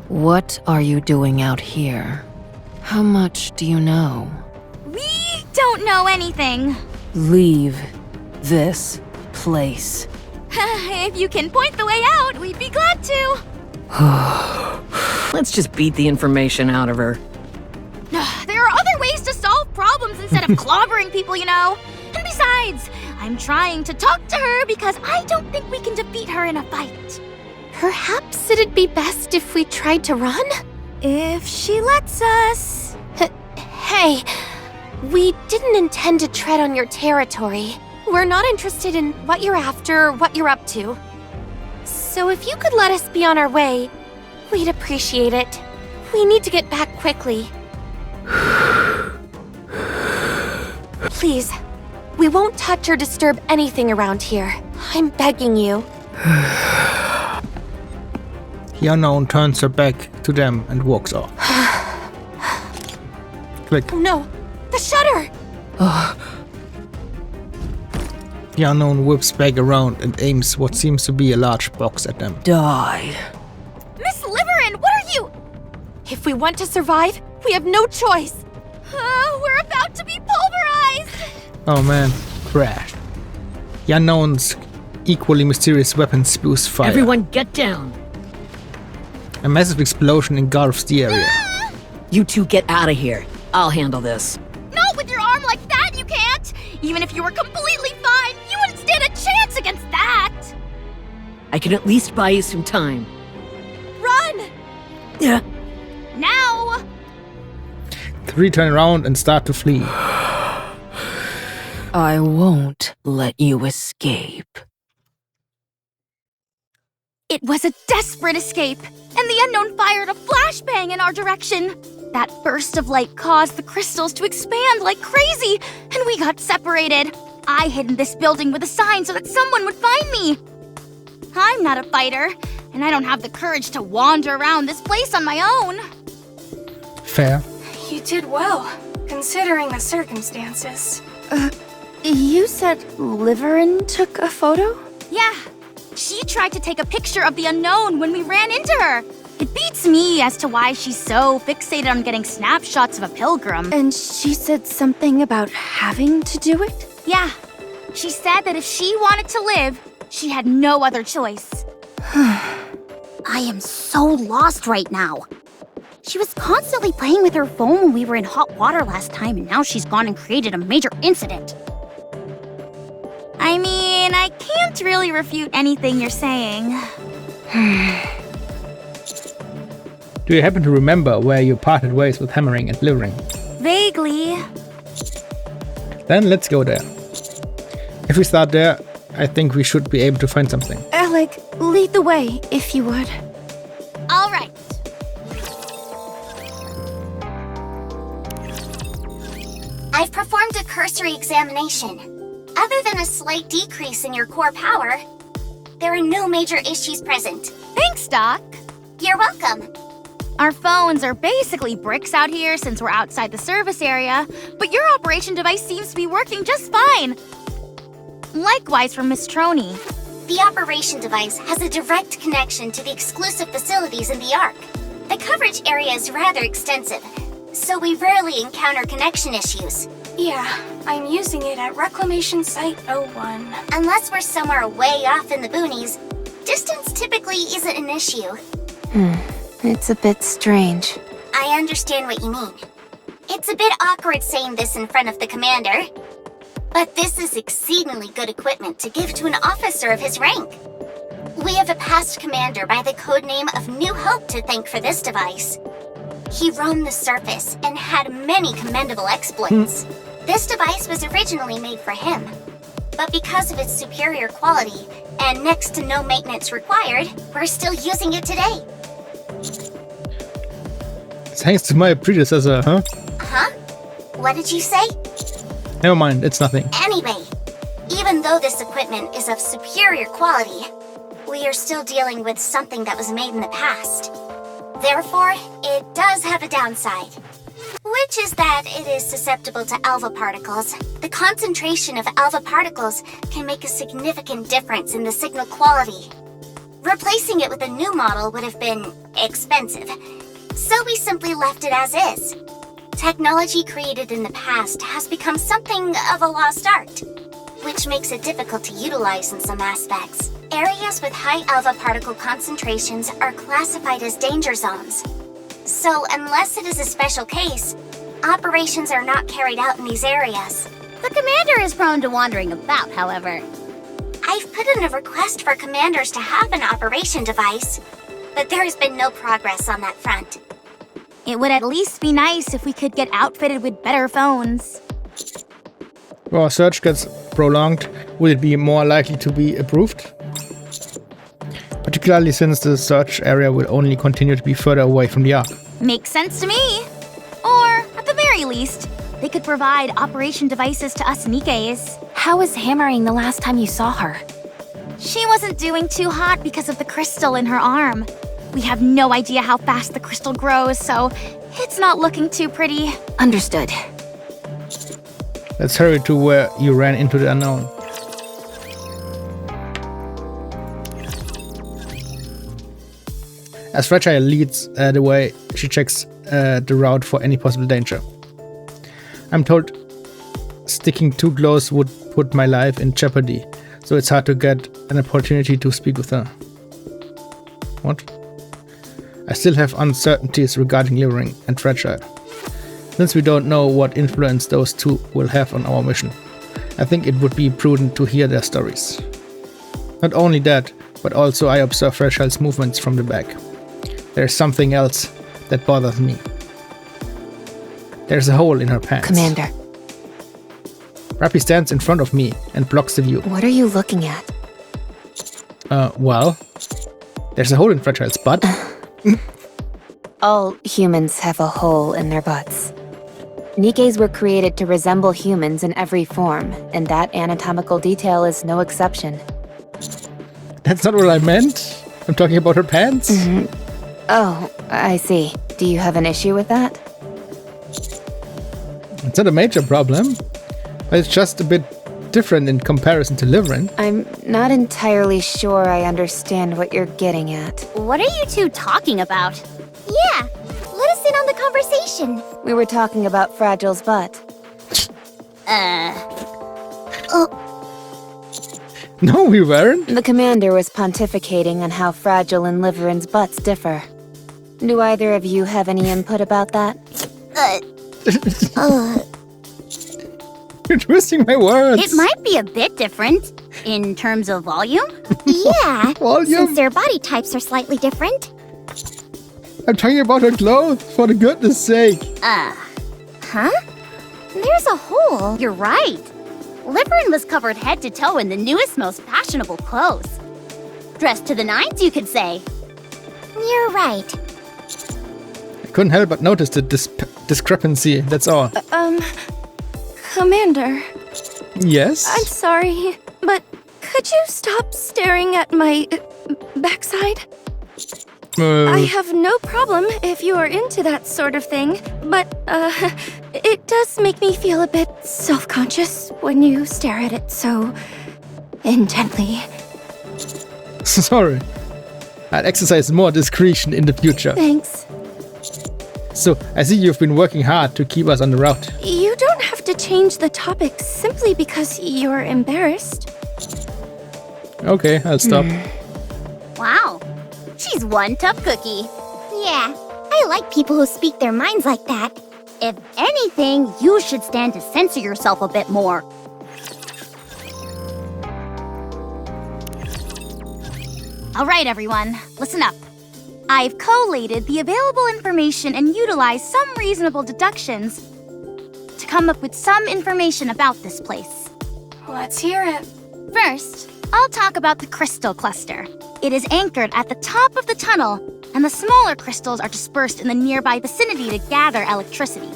What are you doing out here? How much do you know? We don't know anything. Leave this place. If you can point the way out, we'd be glad to. Let's just beat the information out of her. There are other ways to solve problems instead of clobbering people, you know. And besides, I'm trying to talk to her because I don't think we can defeat her in a fight. Perhaps it'd be best if we tried to run? If she lets us. Hey, we didn't intend to tread on your territory. We're not interested in what you're after or what you're up to. So if you could let us be on our way, we'd appreciate it. We need to get back quickly. Please, we won't touch or disturb anything around here. I'm begging you. The unknown turns her back to them and walks off. Click. Oh no! The shutter! The unknown whips back around and aims what seems to be a large box at them. Die. Miss Liverin, what are you? If we want to survive, we have no choice. We're about to be pulverized! Oh man, crash. The unknown's equally mysterious weapon spews fire. Everyone get down. A massive explosion engulfs the area. You two get out of here. I'll handle this. Not with your arm like that, you can't! Even if you were completely fine, you wouldn't stand a chance against that! I can at least buy you some time. Run! Yeah. Now! The three turn around and start to flee. I won't let you escape. It was a desperate escape, and the unknown fired a flashbang in our direction. That burst of light caused the crystals to expand like crazy, and we got separated. I hid in this building with a sign so that someone would find me. I'm not a fighter, and I don't have the courage to wander around this place on my own. Fair. You did well, considering the circumstances. You said Liverin took a photo? Yeah, she tried to take a picture of the unknown when we ran into her. It beats me as to why she's so fixated on getting snapshots of a pilgrim. And she said something about having to do it? Yeah, she said that if she wanted to live, she had no other choice. I am so lost right now. She was constantly playing with her phone when we were in hot water last time, and now she's gone and created a major incident. I mean, I can't really refute anything you're saying. Do you happen to remember where you parted ways with Hammering and Livering? Vaguely. Then let's go there. If we start there, I think we should be able to find something. Alec, lead the way, if you would. All right. I've performed a cursory examination. Other than a slight decrease in your core power, there are no major issues present. Thanks, Doc. You're welcome. Our phones are basically bricks out here since we're outside the service area, but your operation device seems to be working just fine. Likewise for Miss Troney. The operation device has a direct connection to the exclusive facilities in the Ark. The coverage area is rather extensive, so we rarely encounter connection issues. Yeah, I'm using it at Reclamation Site 01. Unless we're somewhere way off in the boonies, distance typically isn't an issue. It's a bit strange. I understand what you mean. It's a bit awkward saying this in front of the commander, but this is exceedingly good equipment to give to an officer of his rank. We have a past commander by the codename of New Hope to thank for this device. He roamed the surface and had many commendable exploits. This device was originally made for him, but because of its superior quality and next to no maintenance required, we're still using it today. Thanks to my predecessor, huh? Huh? What did you say? Never mind, it's nothing. Anyway, even though this equipment is of superior quality, we are still dealing with something that was made in the past. Therefore, it does have a downside, which is that it is susceptible to alpha particles. The concentration of alpha particles can make a significant difference in the signal quality. Replacing it with a new model would have been expensive, so we simply left it as is. Technology created in the past has become something of a lost art, which makes it difficult to utilize in some aspects. Areas with high alpha particle concentrations are classified as danger zones. So unless it is a special case, operations are not carried out in these areas. The commander is prone to wandering about, however. I've put in a request for commanders to have an operation device, but there has been no progress on that front. It would at least be nice if we could get outfitted with better phones. If our search gets prolonged, would it be more likely to be approved? Particularly since the search area will only continue to be further away from the Ark. Makes sense to me. Or, at the very least, they could provide operation devices to us Nikkes. How was Hammering the last time you saw her? She wasn't doing too hot because of the crystal in her arm. We have no idea how fast the crystal grows, so it's not looking too pretty. Understood. Let's hurry to where you ran into the unknown. As Fragile leads the way, she checks the route for any possible danger. I'm told sticking too close would put my life in jeopardy, so it's hard to get an opportunity to speak with her. What? I still have uncertainties regarding Livering and Fragile. Since we don't know what influence those two will have on our mission, I think it would be prudent to hear their stories. Not only that, but also I observe Fragile's movements from the back. There's something else that bothers me. There's a hole in her pants. Commander, Rappy stands in front of me and blocks the view. what are you looking at? Well, there's a hole in Fragile's butt. All humans have a hole in their butts. Nikkes were created to resemble humans in every form, and that anatomical detail is no exception. That's not what I meant. I'm talking about her pants. Oh, I see. Do you have an issue with that? It's not a major problem, but it's just a bit different in comparison to Livering. I'm not entirely sure I understand what you're getting at. What are you two talking about? Yeah, let us in on the conversation. We were talking about Fragile's butt. No, we weren't. The commander was pontificating on how Fragile and Liverin's butts differ. Do either of you have any input about that? You're twisting my words. It might be a bit different in terms of volume. Yeah, Volume? since their body types are slightly different. I'm talking about her clothes, for the goodness sake. Huh? There's a hole. You're right. Liverin was covered head to toe in the newest, most fashionable clothes. Dressed to the nines, you could say. You're right. I couldn't help but notice the discrepancy, that's all. Commander, Yes? I'm sorry, but could you stop staring at my backside? I have no problem if you are into that sort of thing, but, it does make me feel a bit self-conscious when you stare at it so intently. Sorry. I'll exercise more discretion in the future. Thanks. So, I see you've been working hard to keep us on the route. You don't have to change the topic simply because you're embarrassed. Okay, I'll stop. Wow. She's one tough cookie. Yeah, I like people who speak their minds like that. If anything, you should stand to censor yourself a bit more. All right, everyone, listen up. I've collated the available information and utilized some reasonable deductions to come up with some information about this place. Let's hear it. First, I'll talk about the crystal cluster. It is anchored at the top of the tunnel, and the smaller crystals are dispersed in the nearby vicinity to gather electricity.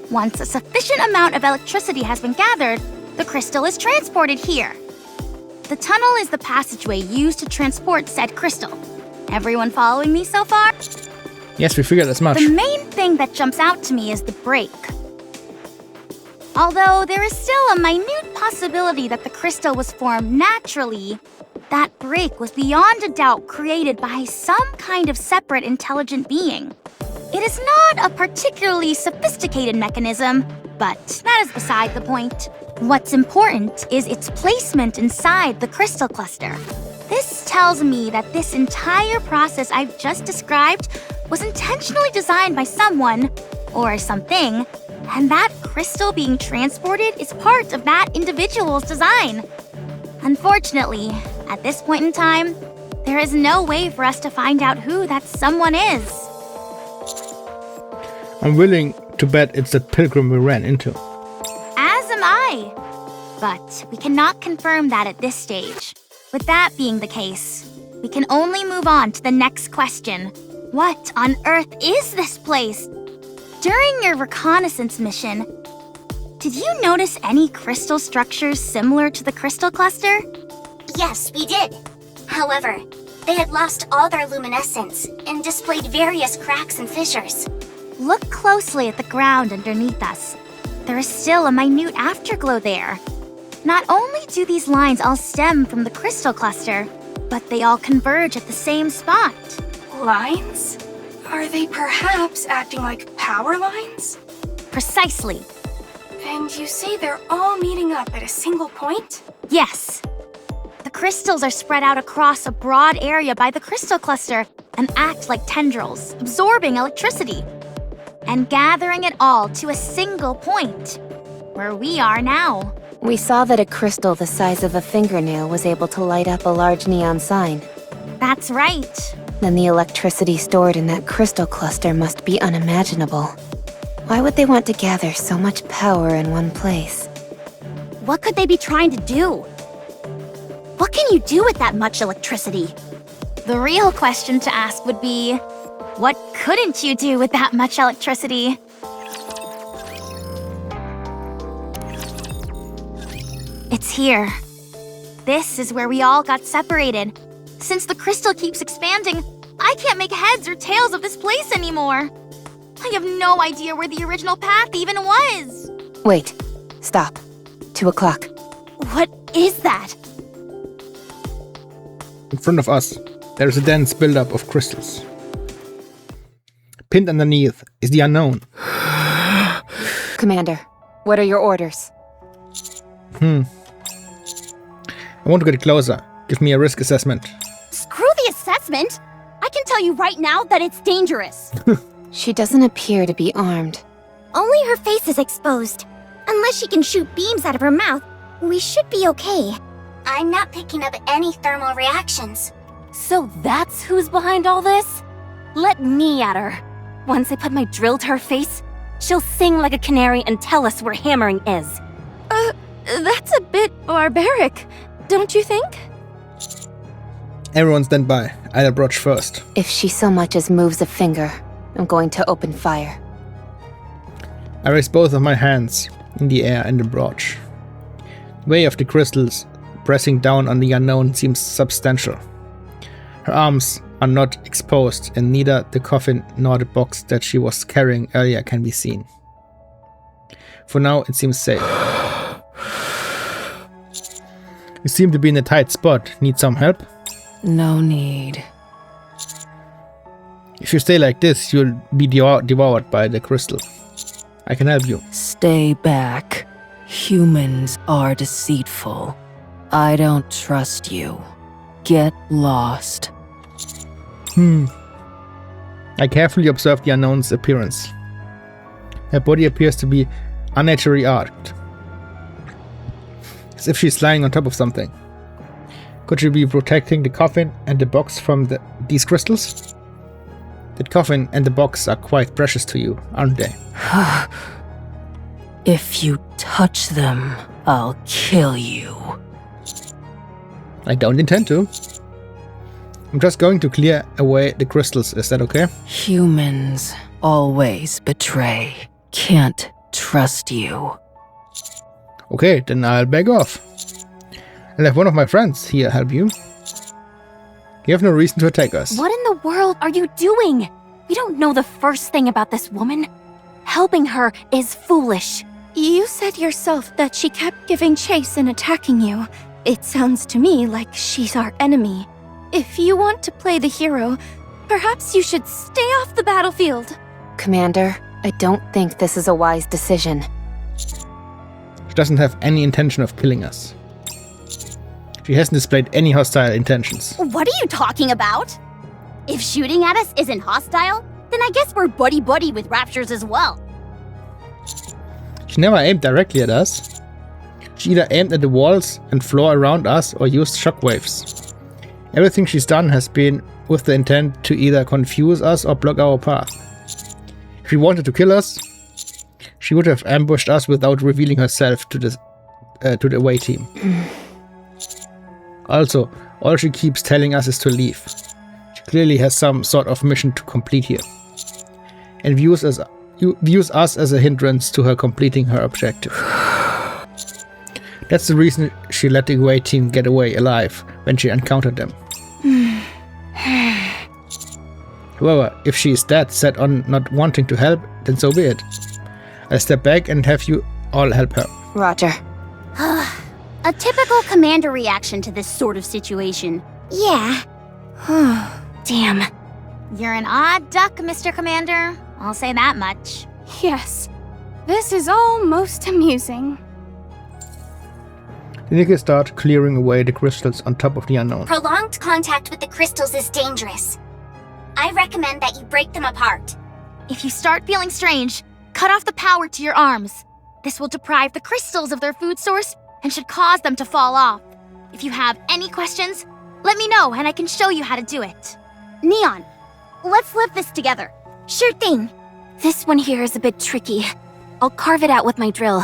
Once a sufficient amount of electricity has been gathered, the crystal is transported here. The tunnel is the passageway used to transport said crystal. Everyone following me so far? Yes, we figured as much. The main thing that jumps out to me is the break. Although there is still a minute possibility that the crystal was formed naturally, that break was beyond a doubt created by some kind of separate intelligent being. It is not a particularly sophisticated mechanism, but that is beside the point. What's important is its placement inside the crystal cluster. This tells me that this entire process I've just described was intentionally designed by someone, or something, and that crystal being transported is part of that individual's design. Unfortunately, at this point in time, there is no way for us to find out who that someone is. I'm willing to bet it's the pilgrim we ran into. As am I. But we cannot confirm that at this stage. With that being the case, we can only move on to the next question. What on earth is this place? During your reconnaissance mission, did you notice any crystal structures similar to the crystal cluster? Yes, we did. However, they had lost all their luminescence and displayed various cracks and fissures. Look closely at the ground underneath us. There is still a minute afterglow there. Not only do these lines all stem from the crystal cluster, but they all converge at the same spot. Lines? Are they perhaps acting like power lines? Precisely. And you say they're all meeting up at a single point? Yes. The crystals are spread out across a broad area by the crystal cluster and act like tendrils, absorbing electricity and gathering it all to a single point, where we are now. We saw that a crystal the size of a fingernail was able to light up a large neon sign. That's right. Then the electricity stored in that crystal cluster must be unimaginable. Why would they want to gather so much power in one place? What could they be trying to do? What can you do with that much electricity? The real question to ask would be, what couldn't you do with that much electricity? It's here. This is where we all got separated. Since the crystal keeps expanding, I can't make heads or tails of this place anymore. I have no idea where the original path even was. Wait. Stop. 2 o'clock. What is that? In front of us, there is a dense buildup of crystals. Pinned underneath is the unknown. Commander, what are your orders? I want to get closer. Give me a risk assessment. Screw the assessment! I can tell you right now that it's dangerous. She doesn't appear to be armed. Only her face is exposed. Unless she can shoot beams out of her mouth, we should be okay. I'm not picking up any thermal reactions. So that's who's behind all this? Let me at her. Once I put my drill to her face, she'll sing like a canary and tell us where hammering is. That's a bit barbaric, don't you think? Everyone stand by. I'll approach first. If she so much as moves a finger, I'm going to open fire. I raise both of my hands in the air and approach. The weight of the crystals pressing down on the unknown seems substantial. Her arms are not exposed, and neither the coffin nor the box that she was carrying earlier can be seen. For now, it seems safe. You seem to be in a tight spot. Need some help? No need. If you stay like this, you'll be devoured by the crystal. I can help you. Stay back. Humans are deceitful. I don't trust you. Get lost. I carefully observe the unknown's appearance. Her body appears to be unnaturally arched, as if she's lying on top of something. Could she be protecting the coffin and the box from these crystals? The coffin and the box are quite precious to you, aren't they? If you touch them, I'll kill you. I don't intend to. I'm just going to clear away the crystals, is that okay? Humans always betray. Can't trust you. Okay, then I'll back off. I'll have one of my friends here help you. You have no reason to attack us. What in the world are you doing? We don't know the first thing about this woman. Helping her is foolish. You said yourself that she kept giving chase and attacking you. It sounds to me like she's our enemy. If you want to play the hero, perhaps you should stay off the battlefield. Commander, I don't think this is a wise decision. She doesn't have any intention of killing us. She hasn't displayed any hostile intentions. What are you talking about? If shooting at us isn't hostile, then I guess we're buddy-buddy with raptures as well. She never aimed directly at us. She either aimed at the walls and floor around us or used shockwaves. Everything she's done has been with the intent to either confuse us or block our path. If she wanted to kill us, she would have ambushed us without revealing herself to the away team. Also, all she keeps telling us is to leave. She clearly has some sort of mission to complete here, and views us as a hindrance to her completing her objective. That's the reason she let the away team get away alive when she encountered them. However, if she is that set on not wanting to help, then so be it. I'll step back and have you all help her. Roger. A typical commander reaction to this sort of situation. Yeah. Damn. You're an odd duck, Mr. Commander. I'll say that much. Yes. This is all most amusing. The Nikke start clearing away the crystals on top of the unknown. Prolonged contact with the crystals is dangerous. I recommend that you break them apart. If you start feeling strange, cut off the power to your arms. This will deprive the crystals of their food source and should cause them to fall off. If you have any questions, let me know and I can show you how to do it. Neon, let's lift this together. Sure thing. This one here is a bit tricky. I'll carve it out with my drill.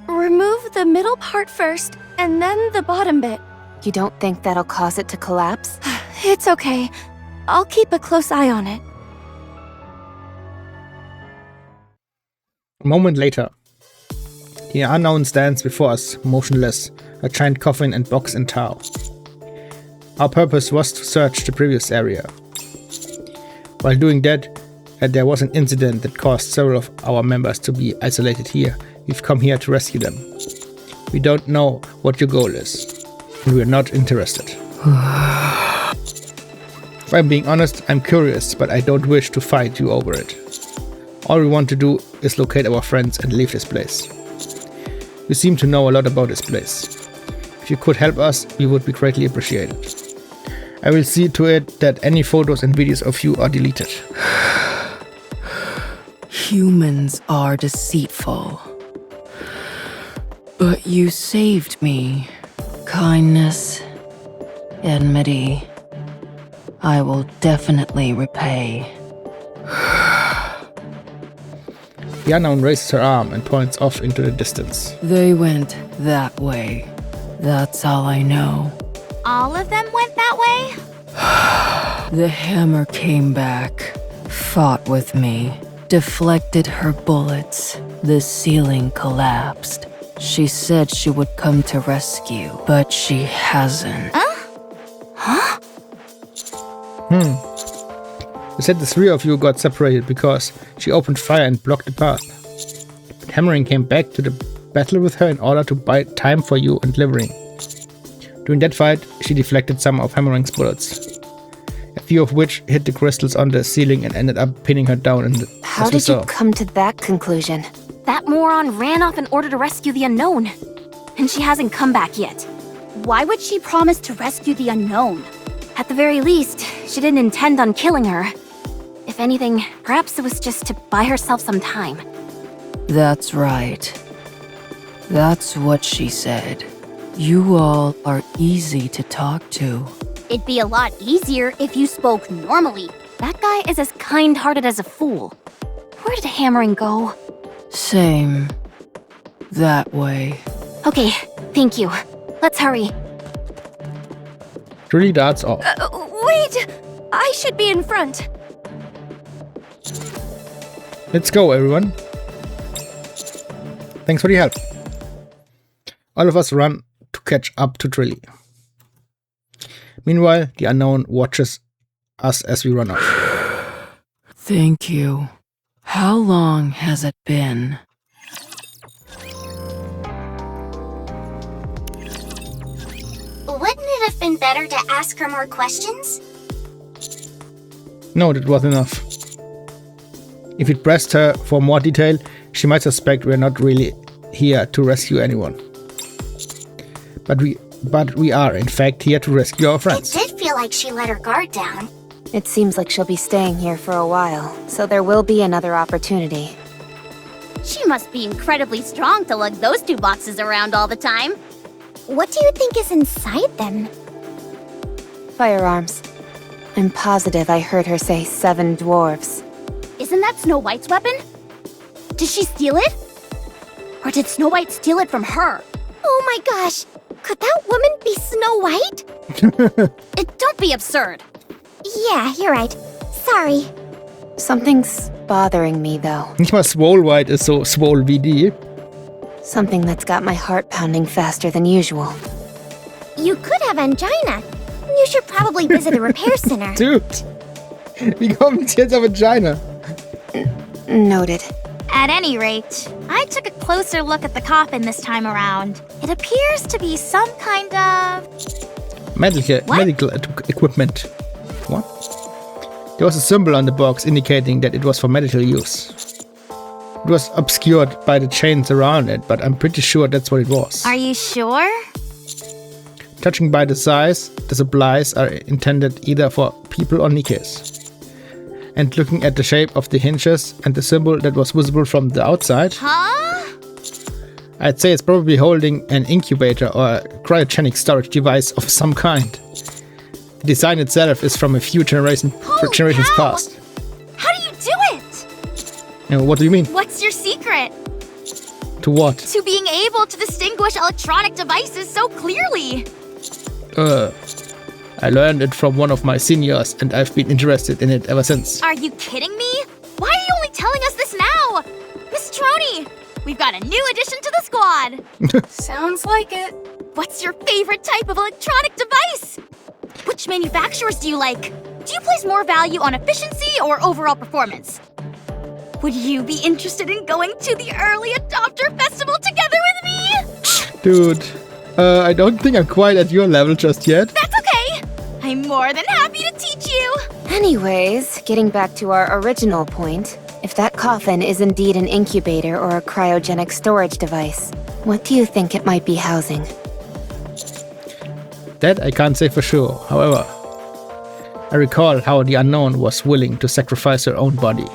Remove the middle part first, and then the bottom bit. You don't think that'll cause it to collapse? It's okay. I'll keep a close eye on it. A moment later, the unknown stands before us, motionless, a giant coffin and box in tow. Our purpose was to search the previous area. While doing that, there was an incident that caused several of our members to be isolated here. We've come here to rescue them. We don't know what your goal is, and we're not interested. If I'm being honest, I'm curious, but I don't wish to fight you over it. All we want to do is locate our friends and leave this place. You seem to know a lot about this place. If you could help us, we would be greatly appreciated. I will see to it that any photos and videos of you are deleted. Humans are deceitful. But you saved me. Kindness, enmity. I will definitely repay. The unknown raises her arm and points off into the distance. They went that way. That's all I know. All of them went that way? The hammer came back, fought with me, deflected her bullets. The ceiling collapsed. She said she would come to rescue, but she hasn't. They said the three of you got separated because she opened fire and blocked the path. But Hammering came back to the battle with her in order to buy time for you and Livering. During that fight, she deflected some of Hammering's bullets, a few of which hit the crystals on the ceiling and ended up pinning her down. How did you come to that conclusion? That moron ran off in order to rescue the unknown. And she hasn't come back yet. Why would she promise to rescue the unknown? At the very least, she didn't intend on killing her. If anything, perhaps it was just to buy herself some time. That's right. That's what she said. You all are easy to talk to. It'd be a lot easier if you spoke normally. That guy is as kind-hearted as a fool. Where did Hammering go? Same. That way. Okay, thank you. Let's hurry. Julie darts off. Wait! I should be in front. Let's go, everyone. Thanks for the help. All of us run to catch up to Trilly. Meanwhile, the unknown watches us as we run off. Thank you. How long has it been? Wouldn't it have been better to ask her more questions? No, that was enough. If it pressed her for more detail, she might suspect we're not really here to rescue anyone. But we are, in fact, here to rescue our friends. It did feel like she let her guard down. It seems like she'll be staying here for a while, so there will be another opportunity. She must be incredibly strong to lug those two boxes around all the time. What do you think is inside them? Firearms. I'm positive I heard her say 7 dwarves. Isn't that Snow White's weapon? Did she steal it? Or did Snow White steal it from her? Oh my gosh! Could that woman be Snow White? Don't be absurd. Yeah, you're right. Sorry. Something's bothering me, though. Nicht mal Swole White ist so Swole wie die. Something that's got my heart pounding faster than usual. You could have angina. You should probably visit a repair center. Dude, wie kommt jetzt auf Vagina? Noted. At any rate, I took a closer look at the coffin this time around. It appears to be some kind of... Medical equipment. What? There was a symbol on the box indicating that it was for medical use. It was obscured by the chains around it, but I'm pretty sure that's what it was. Are you sure? Judging by the size, the supplies are intended either for people or Nikkes. And looking at the shape of the hinges and the symbol that was visible from the outside, Huh? I'd say it's probably holding an incubator or a cryogenic storage device of some kind. The design itself is from a few generations cow! past. How do you do it? And what do you mean? What's your secret? To what? To being able to distinguish electronic devices so clearly. I learned it from one of my seniors, and I've been interested in it ever since. Are you kidding me? Why are you only telling us this now? Miss Troni, we've got a new addition to the squad. Sounds like it. What's your favorite type of electronic device? Which manufacturers do you like? Do you place more value on efficiency or overall performance? Would you be interested in going to the early adopter festival together with me? Dude, I don't think I'm quite at your level just yet. That's okay. I'm more than happy to teach you. Anyways, getting back to our original point, if that coffin is indeed an incubator or a cryogenic storage device, what do you think it might be housing? That I can't say for sure. However, I recall how the unknown was willing to sacrifice her own body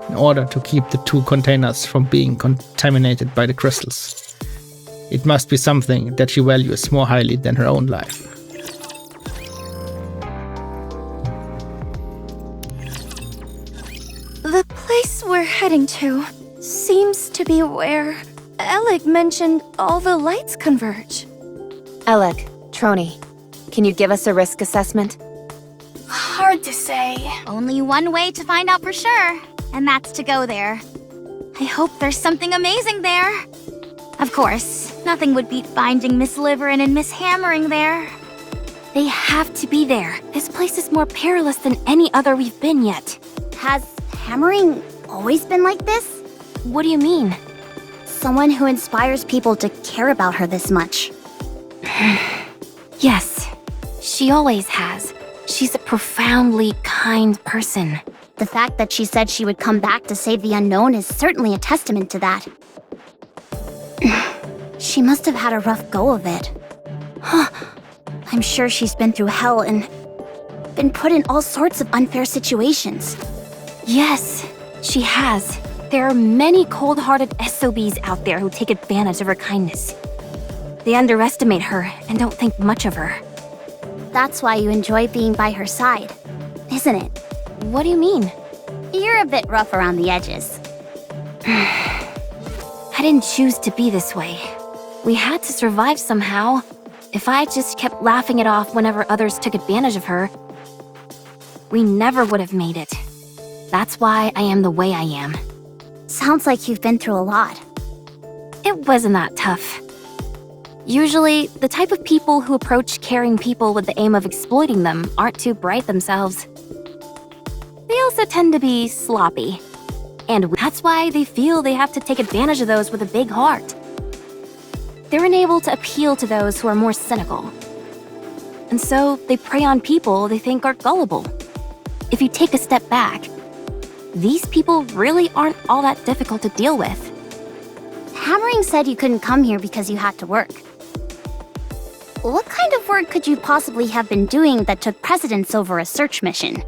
in order to keep the two containers from being contaminated by the crystals. It must be something that she values more highly than her own life. The place we're heading to seems to be where Alec mentioned all the lights converge. Alec, Troni, can you give us a risk assessment? Hard to say. Only one way to find out for sure, and that's to go there. I hope there's something amazing there. Of course, nothing would beat finding Miss Liverin and Miss Hammering there. They have to be there. This place is more perilous than any other we've been yet. Has Hammering always been like this? What do you mean? Someone who inspires people to care about her this much. Yes, she always has. She's a profoundly kind person. The fact that she said she would come back to save the unknown is certainly a testament to that. She must have had a rough go of it. I'm sure she's been through hell and been put in all sorts of unfair situations. Yes, she has. There are many cold-hearted SOBs out there who take advantage of her kindness. They underestimate her and don't think much of her. That's why you enjoy being by her side, isn't it? What do you mean? You're a bit rough around the edges. I didn't choose to be this way. We had to survive somehow. If I just kept laughing it off whenever others took advantage of her, we never would have made it. That's why I am the way I am. Sounds like you've been through a lot. It wasn't that tough. Usually, the type of people who approach caring people with the aim of exploiting them aren't too bright themselves. They also tend to be sloppy. And that's why they feel they have to take advantage of those with a big heart. They're unable to appeal to those who are more cynical. And so, they prey on people they think are gullible. If you take a step back, these people really aren't all that difficult to deal with. Hammering said you couldn't come here because you had to work. What kind of work could you possibly have been doing that took precedence over a search mission?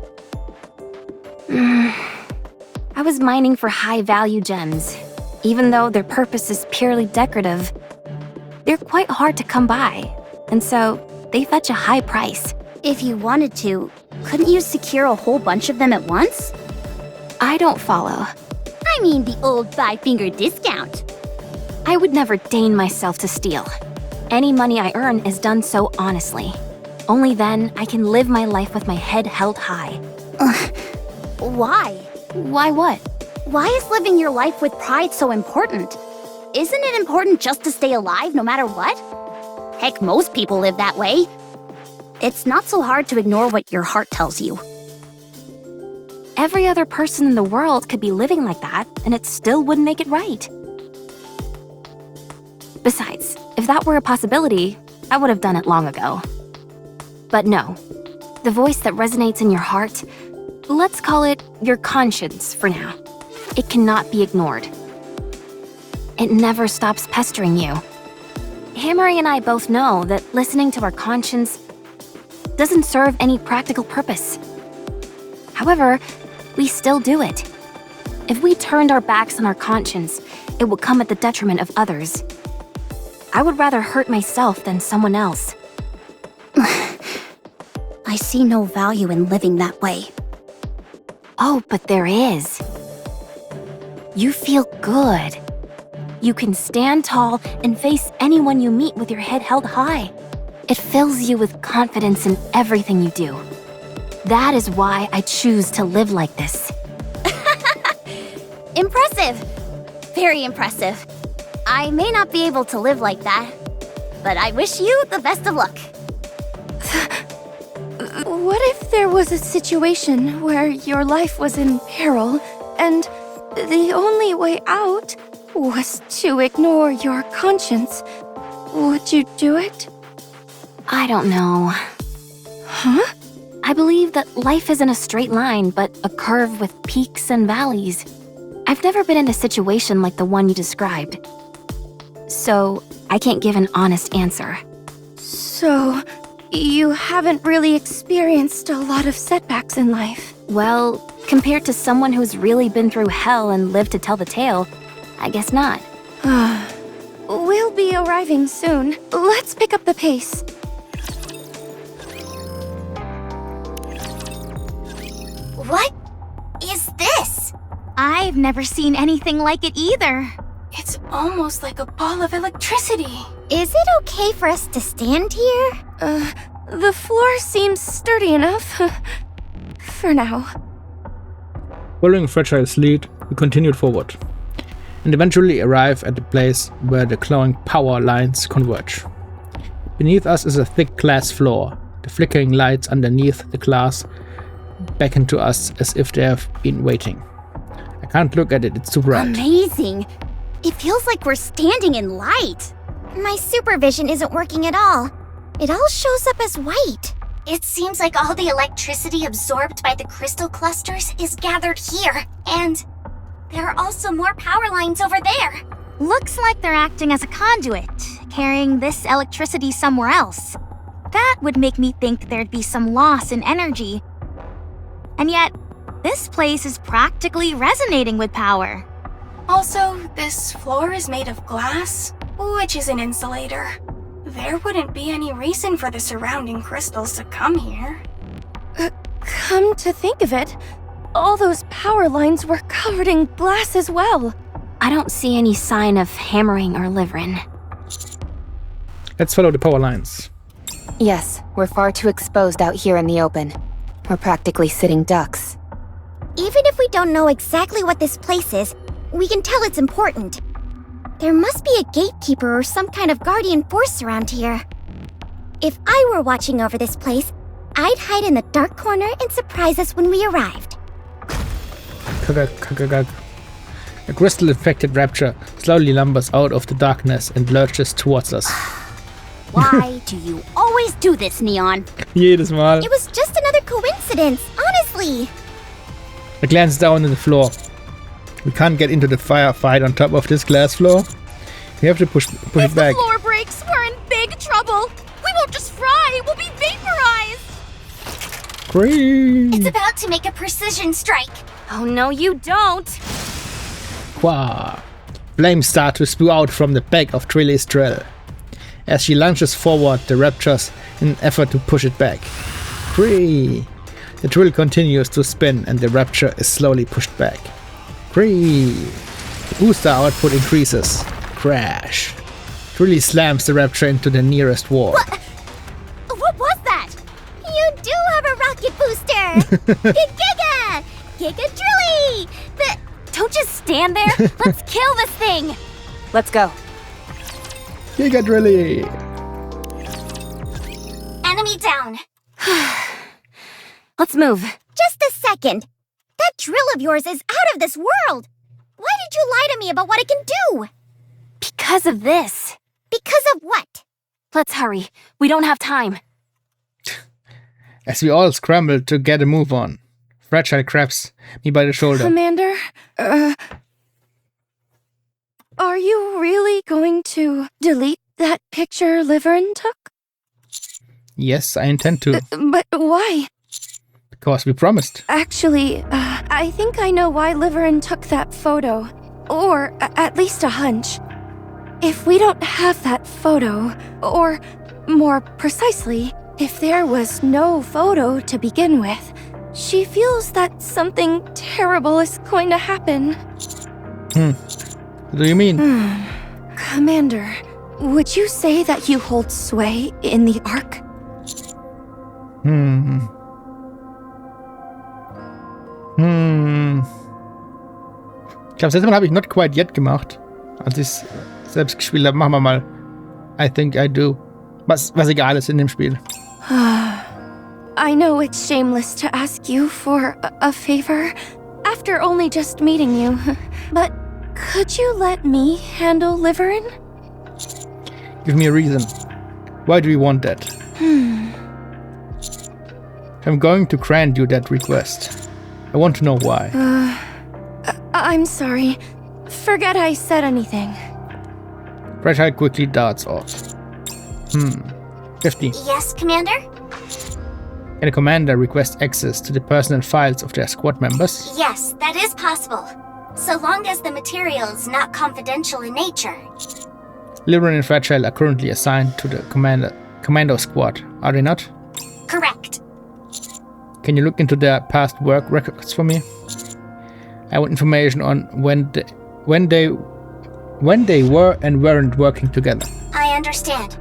I was mining for high-value gems. Even though their purpose is purely decorative, they're quite hard to come by, and so they fetch a high price. If you wanted to, couldn't you secure a whole bunch of them at once? I don't follow. I mean the old five-finger discount. I would never deign myself to steal. Any money I earn is done so honestly. Only then I can live my life with my head held high. Why? Why what? Why is living your life with pride so important? Isn't it important just to stay alive no matter what? Heck, most people live that way. It's not so hard to ignore what your heart tells you. Every other person in the world could be living like that, and it still wouldn't make it right. Besides, if that were a possibility, I would have done it long ago. But no, the voice that resonates in your heart, let's call it your conscience for now. It cannot be ignored. It never stops pestering you. Hammery and I both know that listening to our conscience doesn't serve any practical purpose. However, we still do it. If we turned our backs on our conscience, it would come at the detriment of others. I would rather hurt myself than someone else. I see no value in living that way. Oh, but there is. You feel good. You can stand tall and face anyone you meet with your head held high. It fills you with confidence in everything you do. That is why I choose to live like this. Impressive! Very impressive. I may not be able to live like that, but I wish you the best of luck. What if there was a situation where your life was in peril, and the only way out was to ignore your conscience? Would you do it? I don't know. Huh? I believe that life isn't a straight line, but a curve with peaks and valleys. I've never been in a situation like the one you described. So, I can't give an honest answer. So, you haven't really experienced a lot of setbacks in life? Well, compared to someone who's really been through hell and lived to tell the tale, I guess not. We'll be arriving soon. Let's pick up the pace. What is this? I've never seen anything like it either. It's almost like a ball of electricity. Is it okay for us to stand here? The floor seems sturdy enough. For now. Following Fragile's lead, we continued forward, and eventually arrive at the place where the glowing power lines converge. Beneath us is a thick glass floor. The flickering lights underneath the glass beckon to us as if they have been waiting. I can't look at it, it's too bright. Amazing! It feels like we're standing in light. My supervision isn't working at all. It all shows up as white. It seems like all the electricity absorbed by the crystal clusters is gathered here, and there are also more power lines over there. Looks like they're acting as a conduit, carrying this electricity somewhere else. That would make me think there'd be some loss in energy. And yet, this place is practically resonating with power. Also, this floor is made of glass, which is an insulator. There wouldn't be any reason for the surrounding crystals to come here. Come to think of it, all those power lines were covered in glass as well. I don't see any sign of hammering or livering. Let's follow the power lines. Yes, we're far too exposed out here in the open. We're practically sitting ducks. Even if we don't know exactly what this place is, we can tell it's important. There must be a gatekeeper or some kind of guardian force around here. If I were watching over this place, I'd hide in the dark corner and surprise us when we arrived. A crystal-infected rapture slowly lumbers out of the darkness and lurches towards us. Why do you always do this, Neon? Jedes Mal. It was just another coincidence, honestly. I glance down on the floor. We can't get into the firefight on top of this glass floor. We have to push it back. If the floor breaks, we're in big trouble. We won't just fry, we'll be vaporized. Green. It's about to make a precision strike. Oh no, you don't! Quah. Flames start to spew out from the back of Trilly's drill. As she lunges forward, the raptures in an effort to push it back. Free. The drill continues to spin and the rapture is slowly pushed back. Free. The booster output increases. Crash. Trilly slams the rapture into the nearest wall. What was that? You do have a rocket booster! Giga! Giga Trilly! Don't just stand there! Let's kill this thing! Let's go. Giga Drilly! Enemy down. Let's move. Just a second. That drill of yours is out of this world. Why did you lie to me about what it can do? Because of this. Because of what? Let's hurry. We don't have time. As we all scramble to get a move on, Fragile grabs me by the shoulder. Commander, are you really going to delete that picture Liverin took? Yes, I intend to. But why? Because we promised. Actually, I think I know why Liverin took that photo. Or at least a hunch. If we don't have that photo, or more precisely, if there was no photo to begin with, she feels that something terrible is going to happen. What do you mean? Commander, would you say that you hold sway in the Ark? Ich glaube, das letzte Mal habe ich Not Quite Yet gemacht. Als ich es selbst gespielt habe, machen wir mal I Think I Do. Was egal ist in dem Spiel. I know it's shameless to ask you for a favor after only just meeting you, but could you let me handle Liverin? Give me a reason. Why do you want that? I'm going to grant you that request. I want to know why. I'm sorry. Forget I said anything. Fragile quickly darts off. 50. Yes, Commander? Can a commander request access to the personal files of their squad members? Yes, that is possible. So long as the material is not confidential in nature. Liverin and Fragile are currently assigned to the commando squad, are they not? Correct. Can you look into their past work records for me? I want information on when they were and weren't working together. I understand.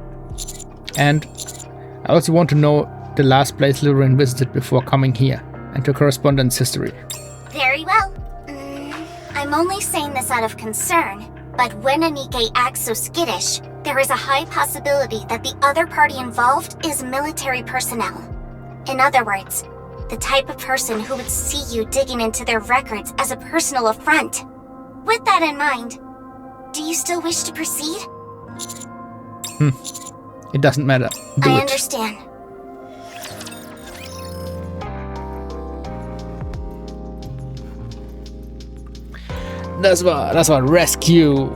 And I also want to know the last place Liverin visited before coming here, and her correspondence history. Very well. I'm only saying this out of concern, but when a Nikke acts so skittish, there is a high possibility that the other party involved is military personnel. In other words, the type of person who would see you digging into their records as a personal affront. With that in mind, do you still wish to proceed? It doesn't matter. Do I it. understand. Das war Rescue.